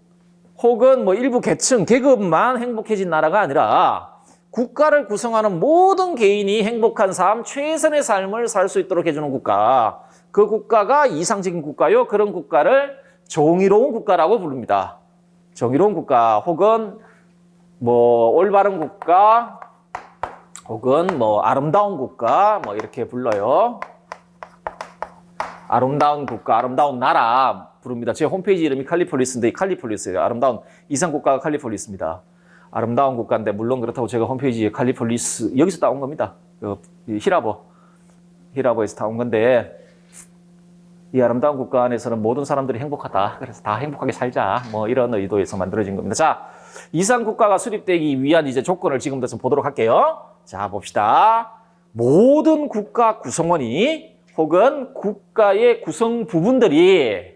S1: 혹은 일부 계층, 계급만 행복해진 나라가 아니라 국가를 구성하는 모든 개인이 행복한 삶, 최선의 삶을 살 수 있도록 해주는 국가. 그 국가가 이상적인 국가요. 그런 국가를 정의로운 국가라고 부릅니다. 정의로운 국가 혹은 올바른 국가 혹은 아름다운 국가 이렇게 불러요. 아름다운 국가, 아름다운 나라 부릅니다. 제 홈페이지 이름이 칼리폴리스인데 칼리폴리스예요. 아름다운 이상국가가 칼리폴리스입니다. 아름다운 국가인데 물론 그렇다고 제가 홈페이지에 칼리폴리스 여기서 따온 겁니다. 히라버에서 따온 건데 이 아름다운 국가 안에서는 모든 사람들이 행복하다. 그래서 다 행복하게 살자. 이런 의도에서 만들어진 겁니다. 자, 이상국가가 수립되기 위한 이제 조건을 지금부터 좀 보도록 할게요. 자, 봅시다. 모든 국가 구성원이 혹은 국가의 구성 부분들이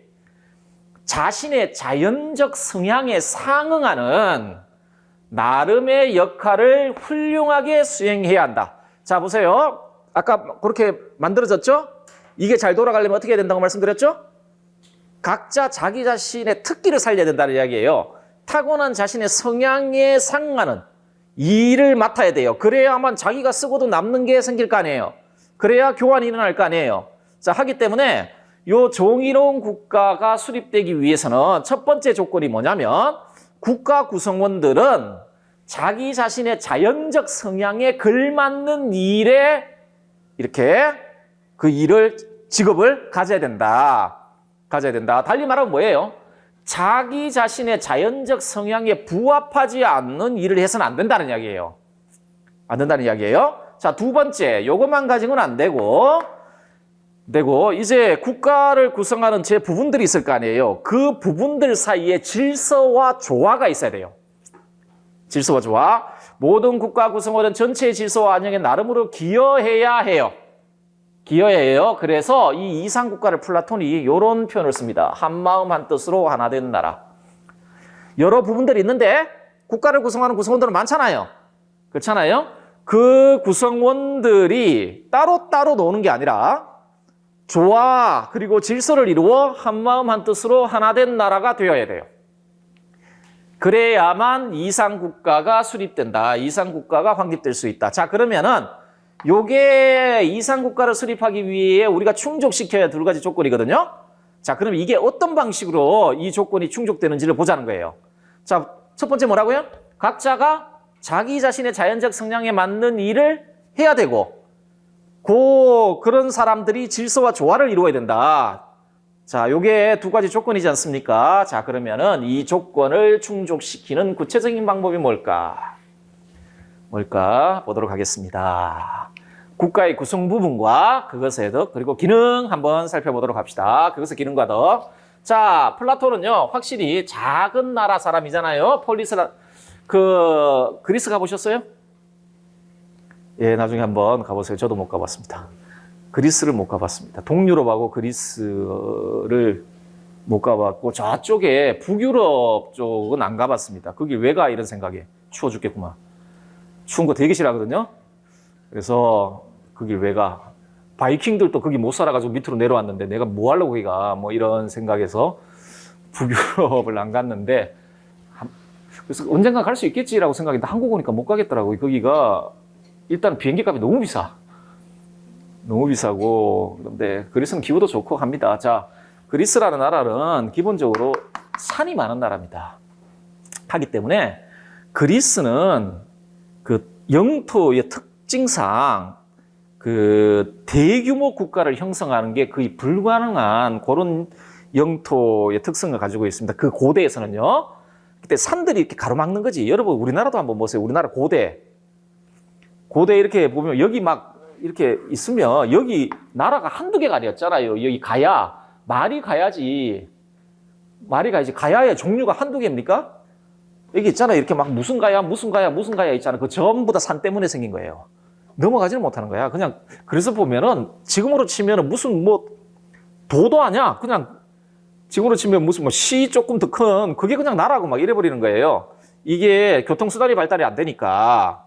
S1: 자신의 자연적 성향에 상응하는 나름의 역할을 훌륭하게 수행해야 한다. 자, 보세요. 아까 그렇게 만들어졌죠? 이게 잘 돌아가려면 어떻게 해야 된다고 말씀드렸죠? 각자 자기 자신의 특기를 살려야 된다는 이야기예요. 타고난 자신의 성향에 상응하는 일을 맡아야 돼요. 그래야만 자기가 쓰고도 남는 게 생길 거 아니에요. 그래야 교환이 일어날 거 아니에요. 자, 하기 때문에 요 정의로운 국가가 수립되기 위해서는 첫 번째 조건이 뭐냐면 국가 구성원들은 자기 자신의 자연적 성향에 걸맞는 일에 이렇게 그 일을, 직업을 가져야 된다. 가져야 된다. 달리 말하면 뭐예요? 자기 자신의 자연적 성향에 부합하지 않는 일을 해서는 안 된다는 이야기예요. 안 된다는 이야기예요. 자, 두 번째, 요것만 가지고는 안 되고 이제 국가를 구성하는 제 부분들이 있을 거 아니에요. 그 부분들 사이에 질서와 조화가 있어야 돼요. 질서와 조화. 모든 국가 구성원은 전체의 질서와 안녕에 나름으로 기여해야 해요. 기여해야 해요. 그래서 이 이상국가를 플라톤이 이런 표현을 씁니다. 한마음 한뜻으로 하나 된 나라. 여러 부분들이 있는데 국가를 구성하는 구성원들은 많잖아요. 그렇잖아요. 그 구성원들이 따로따로 노는 게 아니라 조화 그리고 질서를 이루어 한마음 한뜻으로 하나 된 나라가 되어야 돼요. 그래야만 이상국가가 수립된다. 이상국가가 확립될 수 있다. 자, 그러면은 요게 이상국가를 수립하기 위해 우리가 충족시켜야 두 가지 조건이거든요. 자, 그럼 이게 어떤 방식으로 이 조건이 충족되는지를 보자는 거예요. 자, 첫 번째 뭐라고요? 각자가 자기 자신의 자연적 성향에 맞는 일을 해야 되고 그런 사람들이 질서와 조화를 이루어야 된다. 자, 요게 두 가지 조건이지 않습니까? 자, 그러면은 이 조건을 충족시키는 구체적인 방법이 뭘까 보도록 하겠습니다. 국가의 구성 부분과 그것의 덕 그리고 기능 한번 살펴보도록 합시다. 그것의 기능과 덕. 자, 플라톤은요 확실히 작은 나라 사람이잖아요. 그리스 가보셨어요? 예, 나중에 한번 가보세요. 저도 못 가봤습니다. 그리스를 못 가봤습니다. 동유럽하고 그리스를 못 가봤고 저쪽에 북유럽 쪽은 안 가봤습니다. 거기 왜 가? 이런 생각에 추워 죽겠구만. 추운 거 되게 싫어하거든요. 그래서 거길 왜 가? 바이킹들도 거기 못 살아가지고 밑으로 내려왔는데 내가 뭐 하려고 거기가 뭐 이런 생각에서 북유럽을 안 갔는데 그래서 언젠가 갈 수 있겠지라고 생각했는데 한국 오니까 못 가겠더라고요. 거기가 일단 비행기 값이 너무 비싸. 너무 비싸고 그런데 그리스는 기후도 좋고 합니다. 자, 그리스라는 나라는 기본적으로 산이 많은 나라입니다. 하기 때문에 그리스는 그 영토의 특징상 그 대규모 국가를 형성하는 게 거의 불가능한 그런 영토의 특성을 가지고 있습니다. 그 고대에서는요. 그때 산들이 이렇게 가로막는 거지. 여러분 우리나라도 한번 보세요. 우리나라 고대 이렇게 보면 여기 막 이렇게 있으면 여기 나라가 한두 개가 아니었잖아요. 여기 가야 말이 가야지. 가야의 종류가 한두 개입니까? 여기 있잖아요. 이렇게 막 무슨 가야 있잖아요. 그 전부 다 산 때문에 생긴 거예요. 넘어가지는 못하는 거야. 그냥 그래서 보면은 지금으로 치면은 무슨 뭐 도도 아니야. 그냥 지금으로 치면 무슨 뭐 시 조금 더 큰 그게 그냥 나라고 막 이래버리는 거예요. 이게 교통수단이 발달이 안 되니까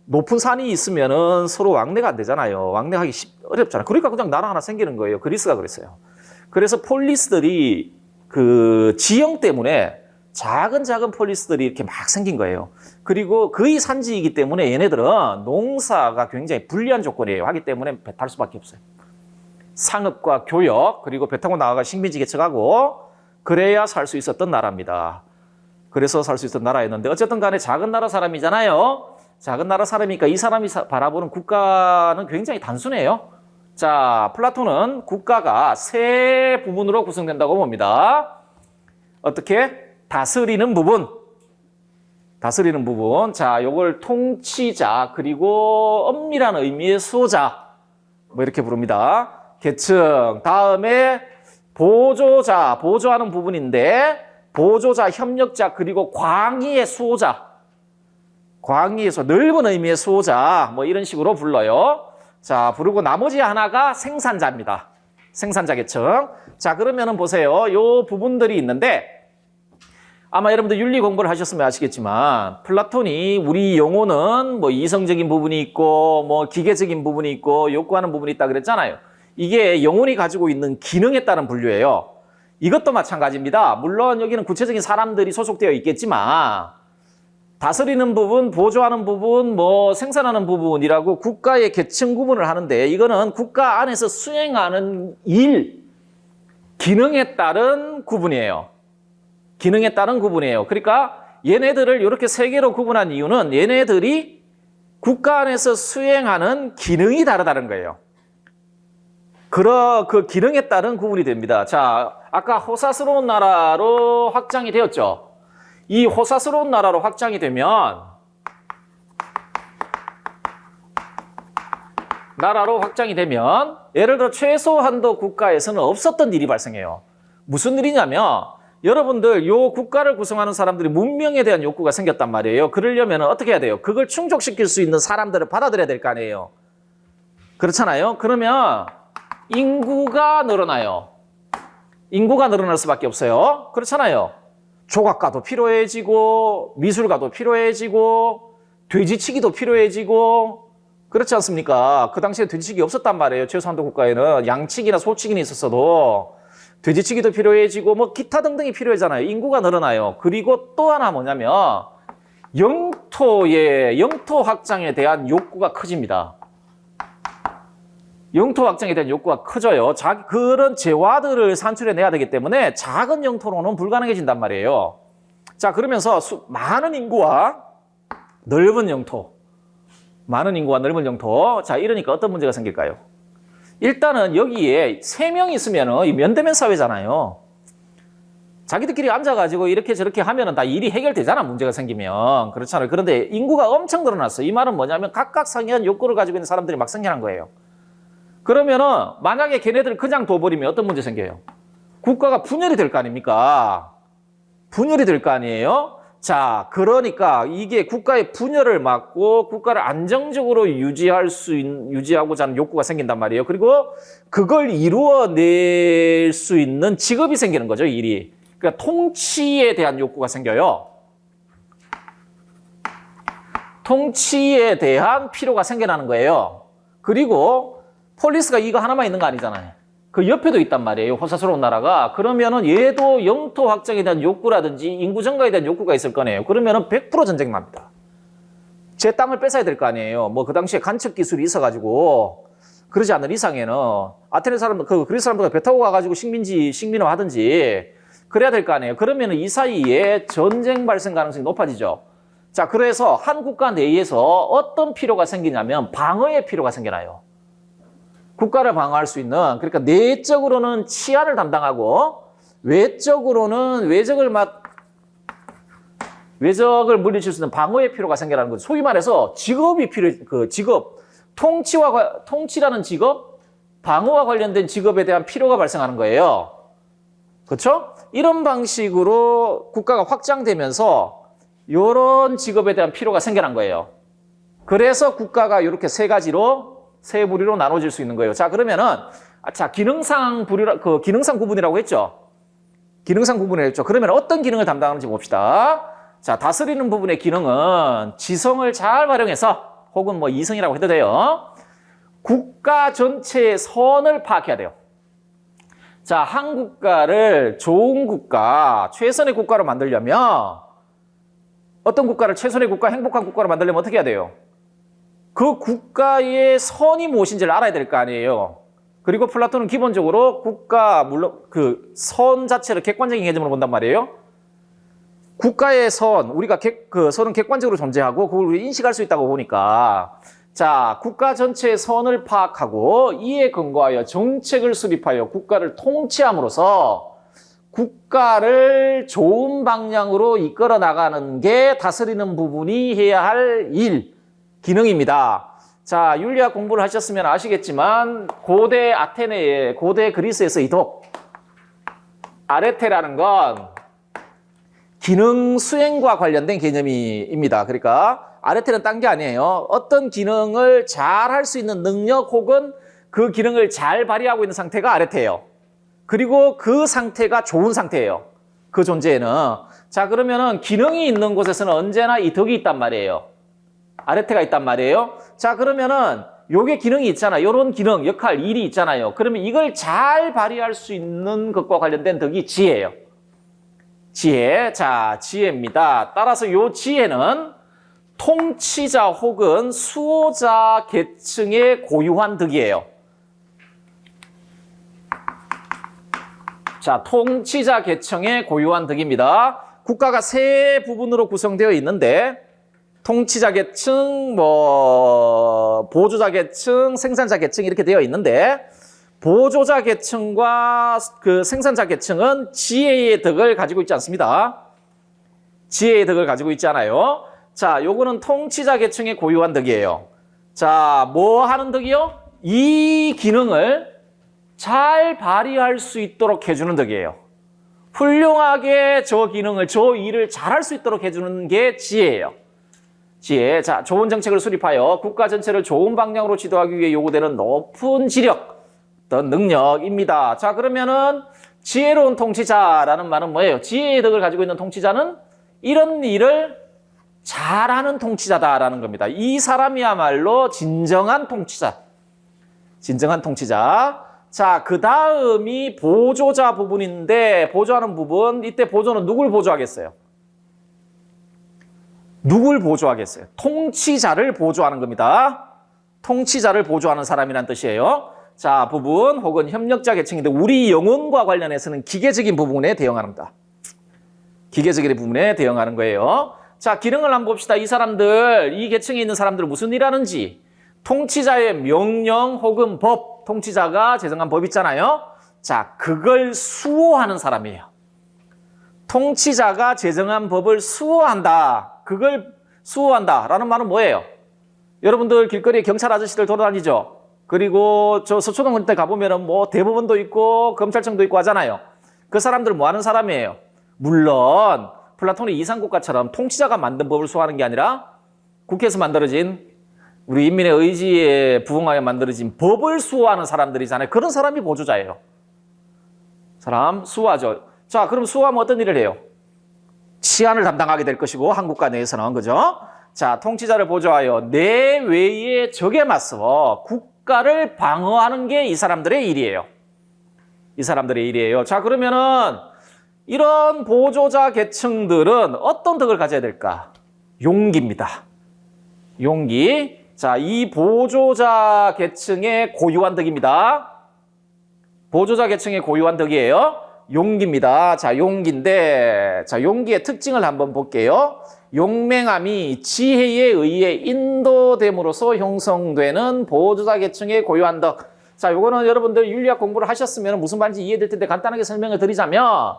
S1: 높은 산이 있으면은 서로 왕래가 안 되잖아요. 왕래하기 어렵잖아요. 그러니까 그냥 나라 하나 생기는 거예요. 그리스가 그랬어요. 그래서 폴리스들이 그 지형 때문에 작은 폴리스들이 이렇게 막 생긴 거예요. 그리고 거의 산지이기 때문에 얘네들은 농사가 굉장히 불리한 조건이에요. 하기 때문에 배 탈 수밖에 없어요. 상업과 교역 그리고 배 타고 나가가 식민지 개척하고 그래야 살 수 있었던 나라입니다. 그래서 살 수 있었던 나라였는데 어쨌든 간에 작은 나라 사람이잖아요. 작은 나라 사람이니까 이 사람이 바라보는 국가는 굉장히 단순해요. 자, 플라톤은 국가가 세 부분으로 구성된다고 봅니다. 어떻게? 다스리는 부분. 자, 요걸 통치자 그리고 엄밀한 의미의 수호자 뭐 이렇게 부릅니다. 계층. 다음에 보조자, 보조하는 부분인데 보조자, 협력자 그리고 광의의 수호자. 광의에서 넓은 의미의 수호자 뭐 이런 식으로 불러요. 자, 부르고 나머지 하나가 생산자입니다. 생산자 계층. 자, 그러면은 보세요. 요 부분들이 있는데 아마 여러분들 윤리 공부를 하셨으면 아시겠지만 플라톤이 우리 영혼은 뭐 이성적인 부분이 있고 뭐 기계적인 부분이 있고 욕구하는 부분이 있다 그랬잖아요. 이게 영혼이 가지고 있는 기능에 따른 분류예요. 이것도 마찬가지입니다. 물론 여기는 구체적인 사람들이 소속되어 있겠지만 다스리는 부분, 보조하는 부분, 뭐 생산하는 부분이라고 국가의 계층 구분을 하는데 이거는 국가 안에서 수행하는 일, 기능에 따른 구분이에요. 기능에 따른 구분이에요. 그러니까 얘네들을 이렇게 세 개로 구분한 이유는 얘네들이 국가 안에서 수행하는 기능이 다르다는 거예요. 그 기능에 따른 구분이 됩니다. 자, 아까 호사스러운 나라로 확장이 되었죠. 이 호사스러운 나라로 확장이 되면 예를 들어 최소한도 국가에서는 없었던 일이 발생해요. 무슨 일이냐면 여러분들 요 국가를 구성하는 사람들이 문명에 대한 욕구가 생겼단 말이에요. 그러려면 어떻게 해야 돼요? 그걸 충족시킬 수 있는 사람들을 받아들여야 될 거 아니에요. 그렇잖아요. 그러면 인구가 늘어나요. 인구가 늘어날 수밖에 없어요. 그렇잖아요. 조각가도 필요해지고 미술가도 필요해지고 돼지치기도 필요해지고 그렇지 않습니까? 그 당시에 돼지치기 없었단 말이에요. 최소한도 국가에는 양치기나 소치기는 있었어도 돼지치기도 필요해지고 뭐 기타 등등이 필요하잖아요. 인구가 늘어나요. 그리고 또 하나 뭐냐면 영토 확장에 대한 욕구가 커집니다. 영토 확장에 대한 욕구가 커져요. 그런 재화들을 산출해내야 되기 때문에 작은 영토로는 불가능해진단 말이에요. 자, 그러면서 많은 인구와 넓은 영토. 자, 이러니까 어떤 문제가 생길까요? 일단은 여기에 3명이 있으면 면대면 사회잖아요. 자기들끼리 앉아가지고 이렇게 저렇게 하면은 다 일이 해결되잖아, 문제가 생기면. 그렇잖아요. 그런데 인구가 엄청 늘어났어. 이 말은 뭐냐면 각각 상이한 욕구를 가지고 있는 사람들이 막 생겨난 거예요. 그러면은 만약에 걔네들을 그냥 둬버리면 어떤 문제 생겨요? 국가가 분열이 될 거 아닙니까? 분열이 될 거 아니에요? 자, 그러니까 이게 국가의 분열을 막고 국가를 안정적으로 유지하고자 하는 욕구가 생긴단 말이에요. 그리고 그걸 이루어낼 수 있는 직업이 생기는 거죠, 일이. 그러니까 통치에 대한 욕구가 생겨요. 통치에 대한 필요가 생겨나는 거예요. 그리고 폴리스가 이거 하나만 있는 거 아니잖아요. 그 옆에도 있단 말이에요. 호사스러운 나라가. 그러면은 얘도 영토 확장에 대한 욕구라든지 인구 증가에 대한 욕구가 있을 거네요. 그러면은 100% 전쟁 납니다. 제 땅을 뺏어야 될 거 아니에요. 뭐 그 당시에 간첩 기술이 있어가지고 그러지 않는 이상에는 아테네 사람들, 그리스 사람들과 배 타고 가가지고 식민화 하든지 그래야 될 거 아니에요. 그러면은 이 사이에 전쟁 발생 가능성이 높아지죠. 자, 그래서 한 국가 내에서 어떤 필요가 생기냐면 방어의 필요가 생겨나요. 국가를 방어할 수 있는, 그러니까 내적으로는 치안을 담당하고 외적으로는 외적을 물리칠 수 있는 방어의 필요가 생겨나는 거죠. 소위 말해서 직업이 통치라는 직업, 방어와 관련된 직업에 대한 필요가 발생하는 거예요. 그렇죠? 이런 방식으로 국가가 확장되면서 이런 직업에 대한 필요가 생겨난 거예요. 그래서 국가가 이렇게 세 부류로 나눠질 수 있는 거예요. 자, 그러면은, 기능상 구분이라고 했죠? 기능상 구분을 했죠. 그러면 어떤 기능을 담당하는지 봅시다. 자, 다스리는 부분의 기능은 지성을 잘 활용해서, 혹은 뭐 이성이라고 해도 돼요. 국가 전체의 선을 파악해야 돼요. 자, 한 국가를 좋은 국가, 최선의 국가로 만들려면, 어떤 국가를 최선의 국가, 행복한 국가로 만들려면 어떻게 해야 돼요? 그 국가의 선이 무엇인지를 알아야 될 거 아니에요. 그리고 플라톤은 기본적으로 물론 그 선 자체를 객관적인 개념으로 본단 말이에요. 국가의 선, 우리가 그 선은 객관적으로 존재하고 그걸 우리 인식할 수 있다고 보니까 자, 국가 전체의 선을 파악하고 이에 근거하여 정책을 수립하여 국가를 통치함으로써 국가를 좋은 방향으로 이끌어 나가는 게 다스리는 부분이 해야 할 기능입니다. 자, 윤리학 공부를 하셨으면 아시겠지만 고대 그리스에서 이독 아레테라는 건 기능 수행과 관련된 개념입니다. 그러니까 아레테는 딴 게 아니에요. 어떤 기능을 잘 할 수 있는 능력 혹은 그 기능을 잘 발휘하고 있는 상태가 아레테예요. 그리고 그 상태가 좋은 상태예요. 그 존재에는. 자, 그러면은 기능이 있는 곳에서는 언제나 이 덕이 있단 말이에요. 아레테가 있단 말이에요. 자, 그러면은 요게 기능이 있잖아. 요런 기능, 역할, 일이 있잖아요. 그러면 이걸 잘 발휘할 수 있는 것과 관련된 덕이 지혜예요. 지혜. 자, 지혜입니다. 따라서 요 지혜는 통치자 혹은 수호자 계층의 고유한 덕이에요. 자, 통치자 계층의 고유한 덕입니다. 국가가 세 부분으로 구성되어 있는데 통치자 계층, 보조자 계층, 생산자 계층 이렇게 되어 있는데 보조자 계층과 그 생산자 계층은 지혜의 덕을 가지고 있지 않습니다. 지혜의 덕을 가지고 있지 않아요. 자, 요거는 통치자 계층의 고유한 덕이에요. 자, 뭐 하는 덕이요? 이 기능을 잘 발휘할 수 있도록 해주는 덕이에요. 훌륭하게 저 기능을, 저 일을 잘할 수 있도록 해주는 게 지혜예요. 지혜. 자, 좋은 정책을 수립하여 국가 전체를 좋은 방향으로 지도하기 위해 요구되는 높은 지력, 어떤 능력입니다. 자, 그러면은 지혜로운 통치자라는 말은 뭐예요? 지혜의 덕을 가지고 있는 통치자는 이런 일을 잘하는 통치자다라는 겁니다. 이 사람이야말로 진정한 통치자. 진정한 통치자. 자, 그 다음이 보조자 부분인데 보조하는 부분, 이때 보조는 누굴 보조하겠어요? 누굴 보조하겠어요? 통치자를 보조하는 겁니다. 통치자를 보조하는 사람이란 뜻이에요. 자, 부분 혹은 협력자 계층인데 우리 영혼과 관련해서는 기계적인 부분에 대응합니다. 기계적인 부분에 대응하는 거예요. 자, 기능을 한번 봅시다. 이 사람들, 이 계층에 있는 사람들은 무슨 일 하는지. 통치자의 명령 혹은 법, 통치자가 제정한 법 있잖아요. 자, 그걸 수호하는 사람이에요. 통치자가 제정한 법을 수호한다. 그걸 수호한다라는 말은 뭐예요? 여러분들 길거리에 경찰 아저씨들 돌아다니죠? 그리고 저 서초동 그때 가보면은 뭐 대법원도 있고 검찰청도 있고 하잖아요. 그 사람들 뭐 하는 사람이에요? 물론 플라톤의 이상국가처럼 통치자가 만든 법을 수호하는 게 아니라 국회에서 만들어진 우리 인민의 의지에 부응하여 만들어진 법을 수호하는 사람들이잖아요. 그런 사람이 보조자예요. 사람 수호하죠. 자, 그럼 수호하면 어떤 일을 해요? 치안을 담당하게 될 것이고 한국가 내에서는 그죠? 자, 통치자를 보조하여 내 외의 적에 맞서 국가를 방어하는 게 이 사람들의 일이에요. 이 사람들의 일이에요. 자, 그러면은 이런 보조자 계층들은 어떤 덕을 가져야 될까? 용기입니다. 용기. 자, 이 보조자 계층의 고유한 덕입니다. 보조자 계층의 고유한 덕이에요. 용기입니다. 자, 용기인데, 자, 용기의 특징을 한번 볼게요. 용맹함이 지혜에 의해 인도됨으로써 형성되는 보조자 계층의 고유한 덕. 자, 요거는 여러분들 윤리학 공부를 하셨으면 무슨 말인지 이해될 텐데 간단하게 설명을 드리자면,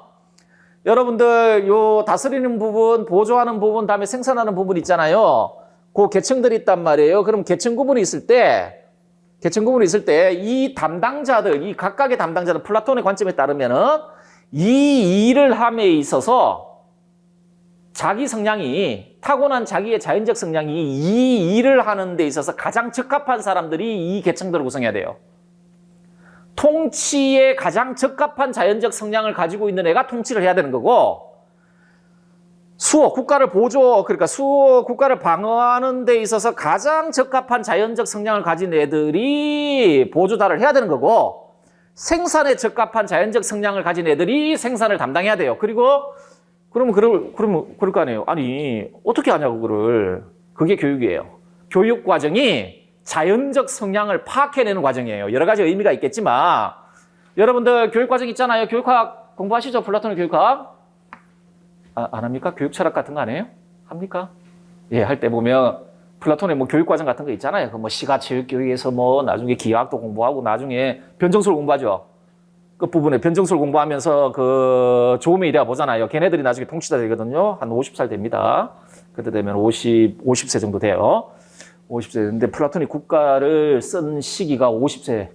S1: 여러분들 요 다스리는 부분, 보조하는 부분, 다음에 생산하는 부분 있잖아요. 그 계층들이 있단 말이에요. 그럼 계층 구분이 있을 때, 이 담당자들, 이 각각의 담당자들, 플라톤의 관점에 따르면은 이 일을 함에 있어서 자기 성향이, 타고난 자기의 자연적 성향이 이 일을 하는 데 있어서 가장 적합한 사람들이 이 계층들을 구성해야 돼요. 통치에 가장 적합한 자연적 성향을 가지고 있는 애가 통치를 해야 되는 거고, 수호, 국가를 보조, 그러니까 수호, 국가를 방어하는 데 있어서 가장 적합한 자연적 성향을 가진 애들이 보조자를 해야 되는 거고, 생산에 적합한 자연적 성향을 가진 애들이 생산을 담당해야 돼요. 그리고, 그러면 그럴 거 아니에요. 아니, 어떻게 하냐고, 그걸. 그게 교육이에요. 교육 과정이 자연적 성향을 파악해내는 과정이에요. 여러 가지 의미가 있겠지만, 여러분들 교육 과정 있잖아요. 교육학 공부하시죠? 플라톤의 교육학. 안 합니까? 교육 철학 같은 거 안 해요? 합니까? 예, 할 때 보면 플라톤의 뭐 교육 과정 같은 거 있잖아요. 그 뭐 시가 체육 교육에서 뭐 나중에 기하학도 공부하고 나중에 변정술 공부하죠. 그 부분에 변정술 공부하면서 그 조음의 이래가 보잖아요. 걔네들이 나중에 통치자 되거든요. 한 50살 됩니다. 그때 되면 50세 정도 돼요. 50세 되는데 플라톤이 국가를 쓴 시기가 50세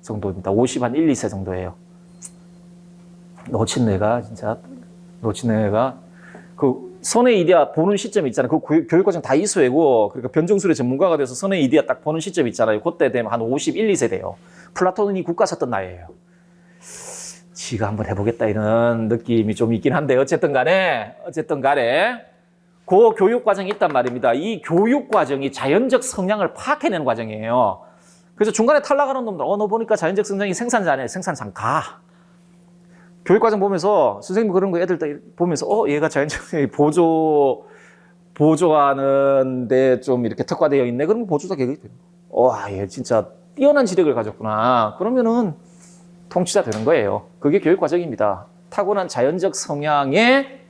S1: 정도입니다. 50, 한 1, 2세 정도예요. 놓친 애가 선의 이데아 보는 시점이 있잖아요. 그 교육과정 다 이수해고 그러니까 변종술의 전문가가 돼서 선의 이데아 딱 보는 시점이 있잖아요. 그때 되면 한 51, 2세 돼요. 플라톤이 국가 썼던 나이예요. 지가 한번 해보겠다 이런 느낌이 좀 있긴 한데 어쨌든 간에 그 교육과정이 있단 말입니다. 이 교육과정이 자연적 성향을 파악해내는 과정이에요. 그래서 중간에 탈락하는 놈들 너 보니까 자연적 성향이 생산자네. 생산장 가. 교육과정 보면서 선생님 그런 거 애들 보면서 얘가 자연적 성향이 보조하는데 좀 이렇게 특화되어 있네. 그러면 보조자 계획이 돼요. 얘 진짜 뛰어난 지력을 가졌구나. 그러면은 통치자 되는 거예요. 그게 교육과정입니다. 타고난 자연적 성향을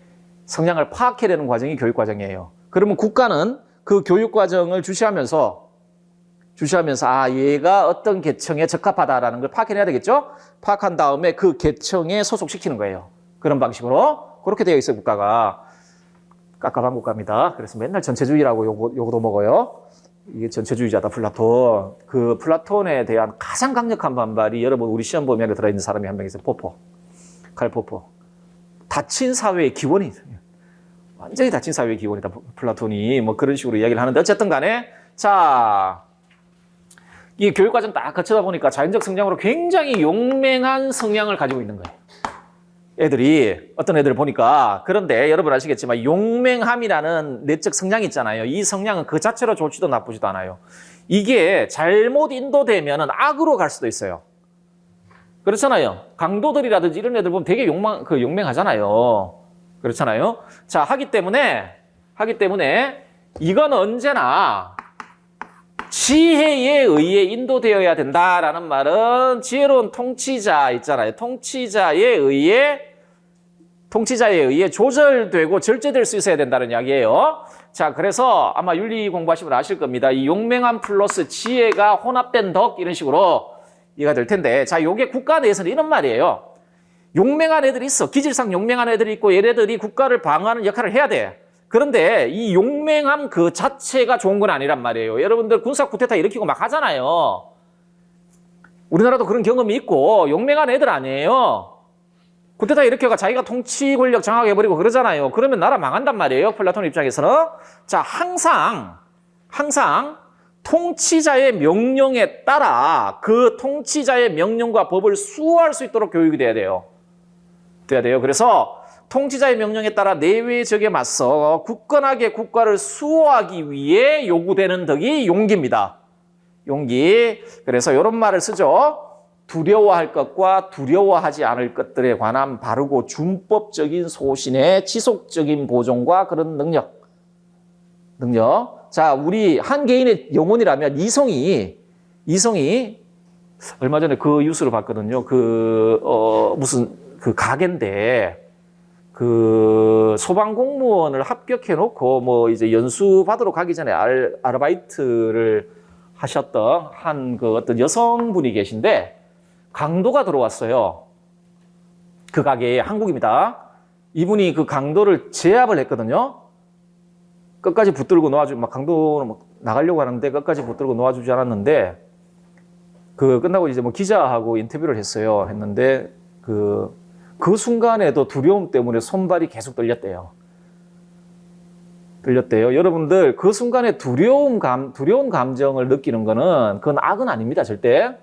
S1: 파악해내는 과정이 교육과정이에요. 그러면 국가는 그 교육과정을 주시하면서 얘가 어떤 계층에 적합하다라는 걸 파악해내야 되겠죠? 파악한 다음에 그 계층에 소속시키는 거예요. 그런 방식으로 그렇게 되어 있어요. 국가가 깝깝한 국가입니다. 그래서 맨날 전체주의라고 요거도 먹어요. 이게 전체주의자다 플라톤. 그 플라톤에 대한 가장 강력한 반발이 여러분 우리 시험 범위에 들어있는 사람이 한 명 있어요. 칼 포포. 닫힌 사회의 기원이 완전히 닫힌 사회의 기원이다. 플라톤이 뭐 그런 식으로 이야기를 하는데 어쨌든 간에 자, 이 교육과정 딱 거치다 보니까 자연적 성향으로 굉장히 용맹한 성향을 가지고 있는 거예요. 어떤 애들을 보니까. 그런데 여러분 아시겠지만 용맹함이라는 내적 성향이 있잖아요. 이 성향은 그 자체로 좋지도 나쁘지도 않아요. 이게 잘못 인도되면 악으로 갈 수도 있어요. 그렇잖아요. 강도들이라든지 이런 애들 보면 되게 용맹하잖아요. 그렇잖아요. 자, 하기 때문에 이건 언제나 지혜에 의해 인도되어야 된다라는 말은 지혜로운 통치자 있잖아요. 통치자에 의해 조절되고 절제될 수 있어야 된다는 이야기예요. 자, 그래서 아마 윤리 공부하시면 아실 겁니다. 이 용맹함 플러스 지혜가 혼합된 덕 이런 식으로 이해가 될 텐데, 자, 요게 국가 내에서는 이런 말이에요. 용맹한 애들이 있어. 기질상 용맹한 애들이 있고 얘네들이 국가를 방어하는 역할을 해야 돼. 그런데 이 용맹함 그 자체가 좋은 건 아니란 말이에요. 여러분들 군사 쿠데타 일으키고 막 하잖아요. 우리나라도 그런 경험이 있고 용맹한 애들 아니에요. 쿠데타 일으켜가 자기가 통치 권력 장악해버리고 그러잖아요. 그러면 나라 망한단 말이에요. 플라톤 입장에서는. 자, 항상 통치자의 명령에 따라 그 통치자의 명령과 법을 수호할 수 있도록 교육이 돼야 돼요. 그래서 통치자의 명령에 따라 내외적에 맞서 굳건하게 국가를 수호하기 위해 요구되는 덕이 용기입니다. 용기. 그래서 이런 말을 쓰죠. 두려워할 것과 두려워하지 않을 것들에 관한 바르고 준법적인 소신의 지속적인 보존과 그런 능력. 자, 우리 한 개인의 영혼이라면 이성이 얼마 전에 그 뉴스를 봤거든요. 무슨 가게인데 소방 공무원을 합격해 놓고 뭐 이제 연수 받으러 가기 전에 아르바이트를 하셨던 어떤 여성분이 계신데 강도가 들어왔어요. 그 가게에 한국입니다. 이분이 그 강도를 제압을 했거든요. 끝까지 붙들고 놓아주고 막 강도는 막 나가려고 하는데 끝까지 붙들고 놓아주지 않았는데 끝나고 이제 뭐 기자하고 인터뷰를 했는데 그 순간에도 두려움 때문에 손발이 계속 떨렸대요. 여러분들 그 순간에 두려운 감정을 느끼는 거는 그건 악은 아닙니다. 절대.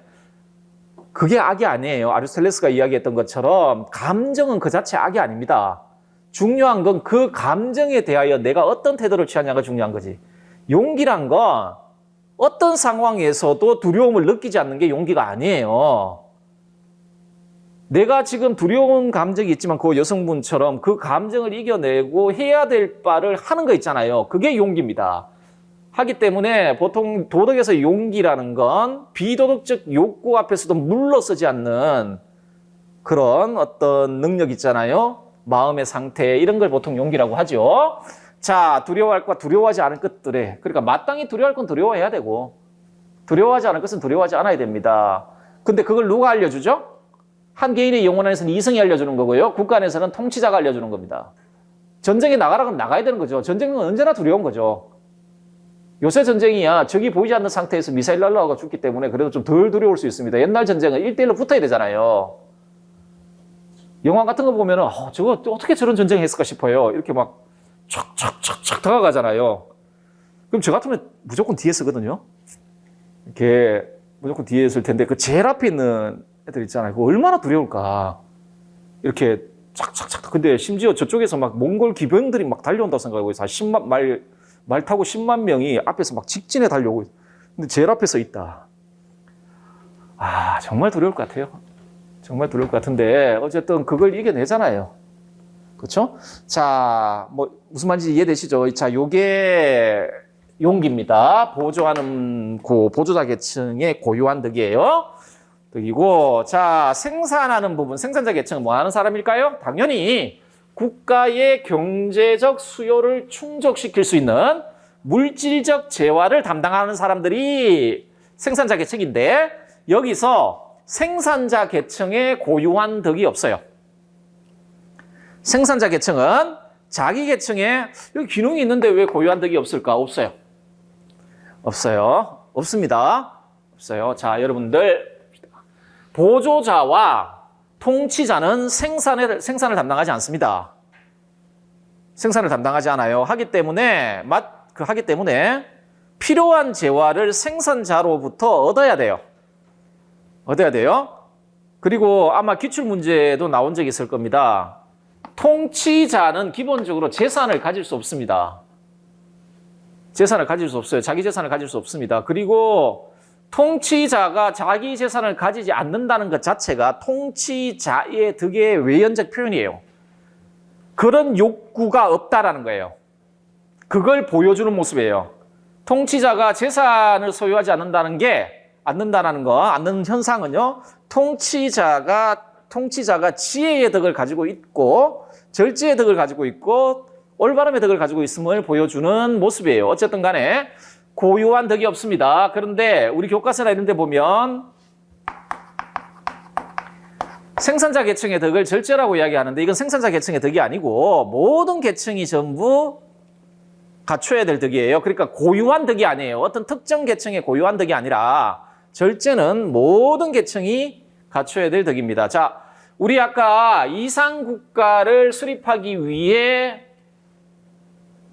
S1: 그게 악이 아니에요. 아리스토텔레스가 이야기했던 것처럼 감정은 그 자체 악이 아닙니다. 중요한 건 그 감정에 대하여 내가 어떤 태도를 취하냐가 중요한 거지. 용기란 건 어떤 상황에서도 두려움을 느끼지 않는 게 용기가 아니에요. 내가 지금 두려운 감정이 있지만 그 여성분처럼 그 감정을 이겨내고 해야 될 바를 하는 거 있잖아요. 그게 용기입니다. 하기 때문에 보통 도덕에서 용기라는 건 비도덕적 욕구 앞에서도 물러서지 않는 그런 어떤 능력 있잖아요. 마음의 상태 이런 걸 보통 용기라고 하죠. 자, 두려워할 것과 두려워하지 않을 것들에 그러니까 마땅히 두려워할 건 두려워해야 되고 두려워하지 않을 것은 두려워하지 않아야 됩니다. 근데 그걸 누가 알려주죠? 한 개인의 영혼 안에서는 이성이 알려주는 거고요. 국가 안에서는 통치자가 알려주는 겁니다. 전쟁에 나가라 그러면 나가야 되는 거죠. 전쟁은 언제나 두려운 거죠. 요새 전쟁이야 적이 보이지 않는 상태에서 미사일 날라와가 죽기 때문에 그래도 좀 덜 두려울 수 있습니다. 옛날 전쟁은 1대1로 붙어야 되잖아요. 영화 같은 거 보면은 저거 어떻게 저런 전쟁을 했을까 싶어요. 이렇게 막 촥촥촥촥 다가가잖아요. 그럼 저 같으면 무조건 뒤에 서거든요. 이렇게 무조건 뒤에 있을 텐데 그 제일 앞에 있는 애들 있잖아요. 그거 얼마나 두려울까. 이렇게 착착착. 근데 심지어 저쪽에서 막 몽골 기병들이 막 달려온다고 생각하고 있어. 10만 말 타고 10만 명이 앞에서 막 직진해 달려오고 있어. 근데 제일 앞에 서 있다. 아, 정말 두려울 것 같아요. 정말 두려울 것 같은데 어쨌든 그걸 이겨내잖아요. 그렇죠? 자, 뭐 무슨 말인지 이해되시죠? 자, 요게 용기입니다. 보조하는 보조자 계층의 고유한 덕이에요. 덕이고, 자, 생산하는 부분, 생산자 계층은 뭐 하는 사람일까요? 당연히 국가의 경제적 수요를 충족시킬 수 있는 물질적 재화를 담당하는 사람들이 생산자 계층인데, 여기서 생산자 계층의 고유한 덕이 없어요. 생산자 계층은 자기 계층에 여기 기능이 있는데 왜 고유한 덕이 없을까? 없어요. 없어요. 없습니다. 없어요. 자, 여러분들. 보조자와 통치자는 생산을 담당하지 않습니다. 생산을 담당하지 않아요. 하기 때문에 필요한 재화를 생산자로부터 얻어야 돼요. 얻어야 돼요. 그리고 아마 기출 문제도 나온 적이 있을 겁니다. 통치자는 기본적으로 재산을 가질 수 없습니다. 재산을 가질 수 없어요. 자기 재산을 가질 수 없습니다. 그리고 통치자가 자기 재산을 가지지 않는다는 것 자체가 통치자의 덕의 외연적 표현이에요. 그런 욕구가 없다라는 거예요. 그걸 보여주는 모습이에요. 통치자가 재산을 소유하지 않는다는 현상은요. 통치자가 지혜의 덕을 가지고 있고 절제의 덕을 가지고 있고 올바름의 덕을 가지고 있음을 보여주는 모습이에요. 어쨌든 간에 고유한 덕이 없습니다. 그런데 우리 교과서나 이런 데 보면 생산자 계층의 덕을 절제라고 이야기하는데 이건 생산자 계층의 덕이 아니고 모든 계층이 전부 갖춰야 될 덕이에요. 그러니까 고유한 덕이 아니에요. 어떤 특정 계층의 고유한 덕이 아니라 절제는 모든 계층이 갖춰야 될 덕입니다. 자, 우리 아까 이상국가를 수립하기 위해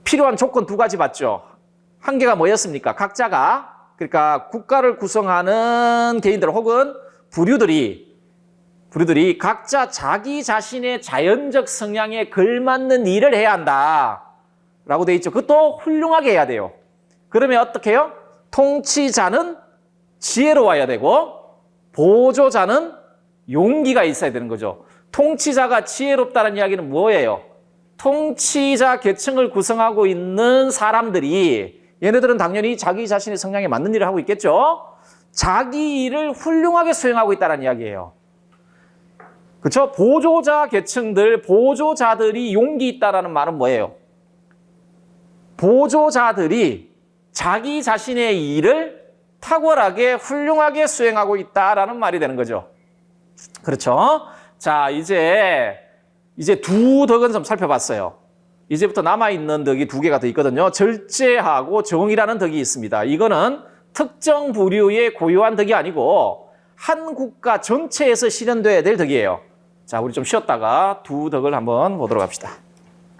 S1: 필요한 조건 두 가지 봤죠? 한 개가 뭐였습니까? 각자가, 그러니까 국가를 구성하는 개인들 혹은 부류들이 각자 자기 자신의 자연적 성향에 걸맞는 일을 해야 한다. 라고 돼 있죠. 그것도 훌륭하게 해야 돼요. 그러면 어떻게 해요? 통치자는 지혜로워야 되고, 보조자는 용기가 있어야 되는 거죠. 통치자가 지혜롭다는 이야기는 뭐예요? 통치자 계층을 구성하고 있는 사람들이 얘네들은 당연히 자기 자신의 성향에 맞는 일을 하고 있겠죠. 자기 일을 훌륭하게 수행하고 있다는 이야기예요. 그렇죠? 보조자들이 용기 있다라는 말은 뭐예요? 보조자들이 자기 자신의 일을 탁월하게 훌륭하게 수행하고 있다라는 말이 되는 거죠. 그렇죠? 자, 이제 두 덕은 좀 살펴봤어요. 이제부터 남아있는 덕이 두 개가 더 있거든요. 절제하고 정이라는 덕이 있습니다. 이거는 특정 부류의 고유한 덕이 아니고 한 국가 전체에서 실현돼야 될 덕이에요. 자, 우리 좀 쉬었다가 두 덕을 한번 보도록 합시다.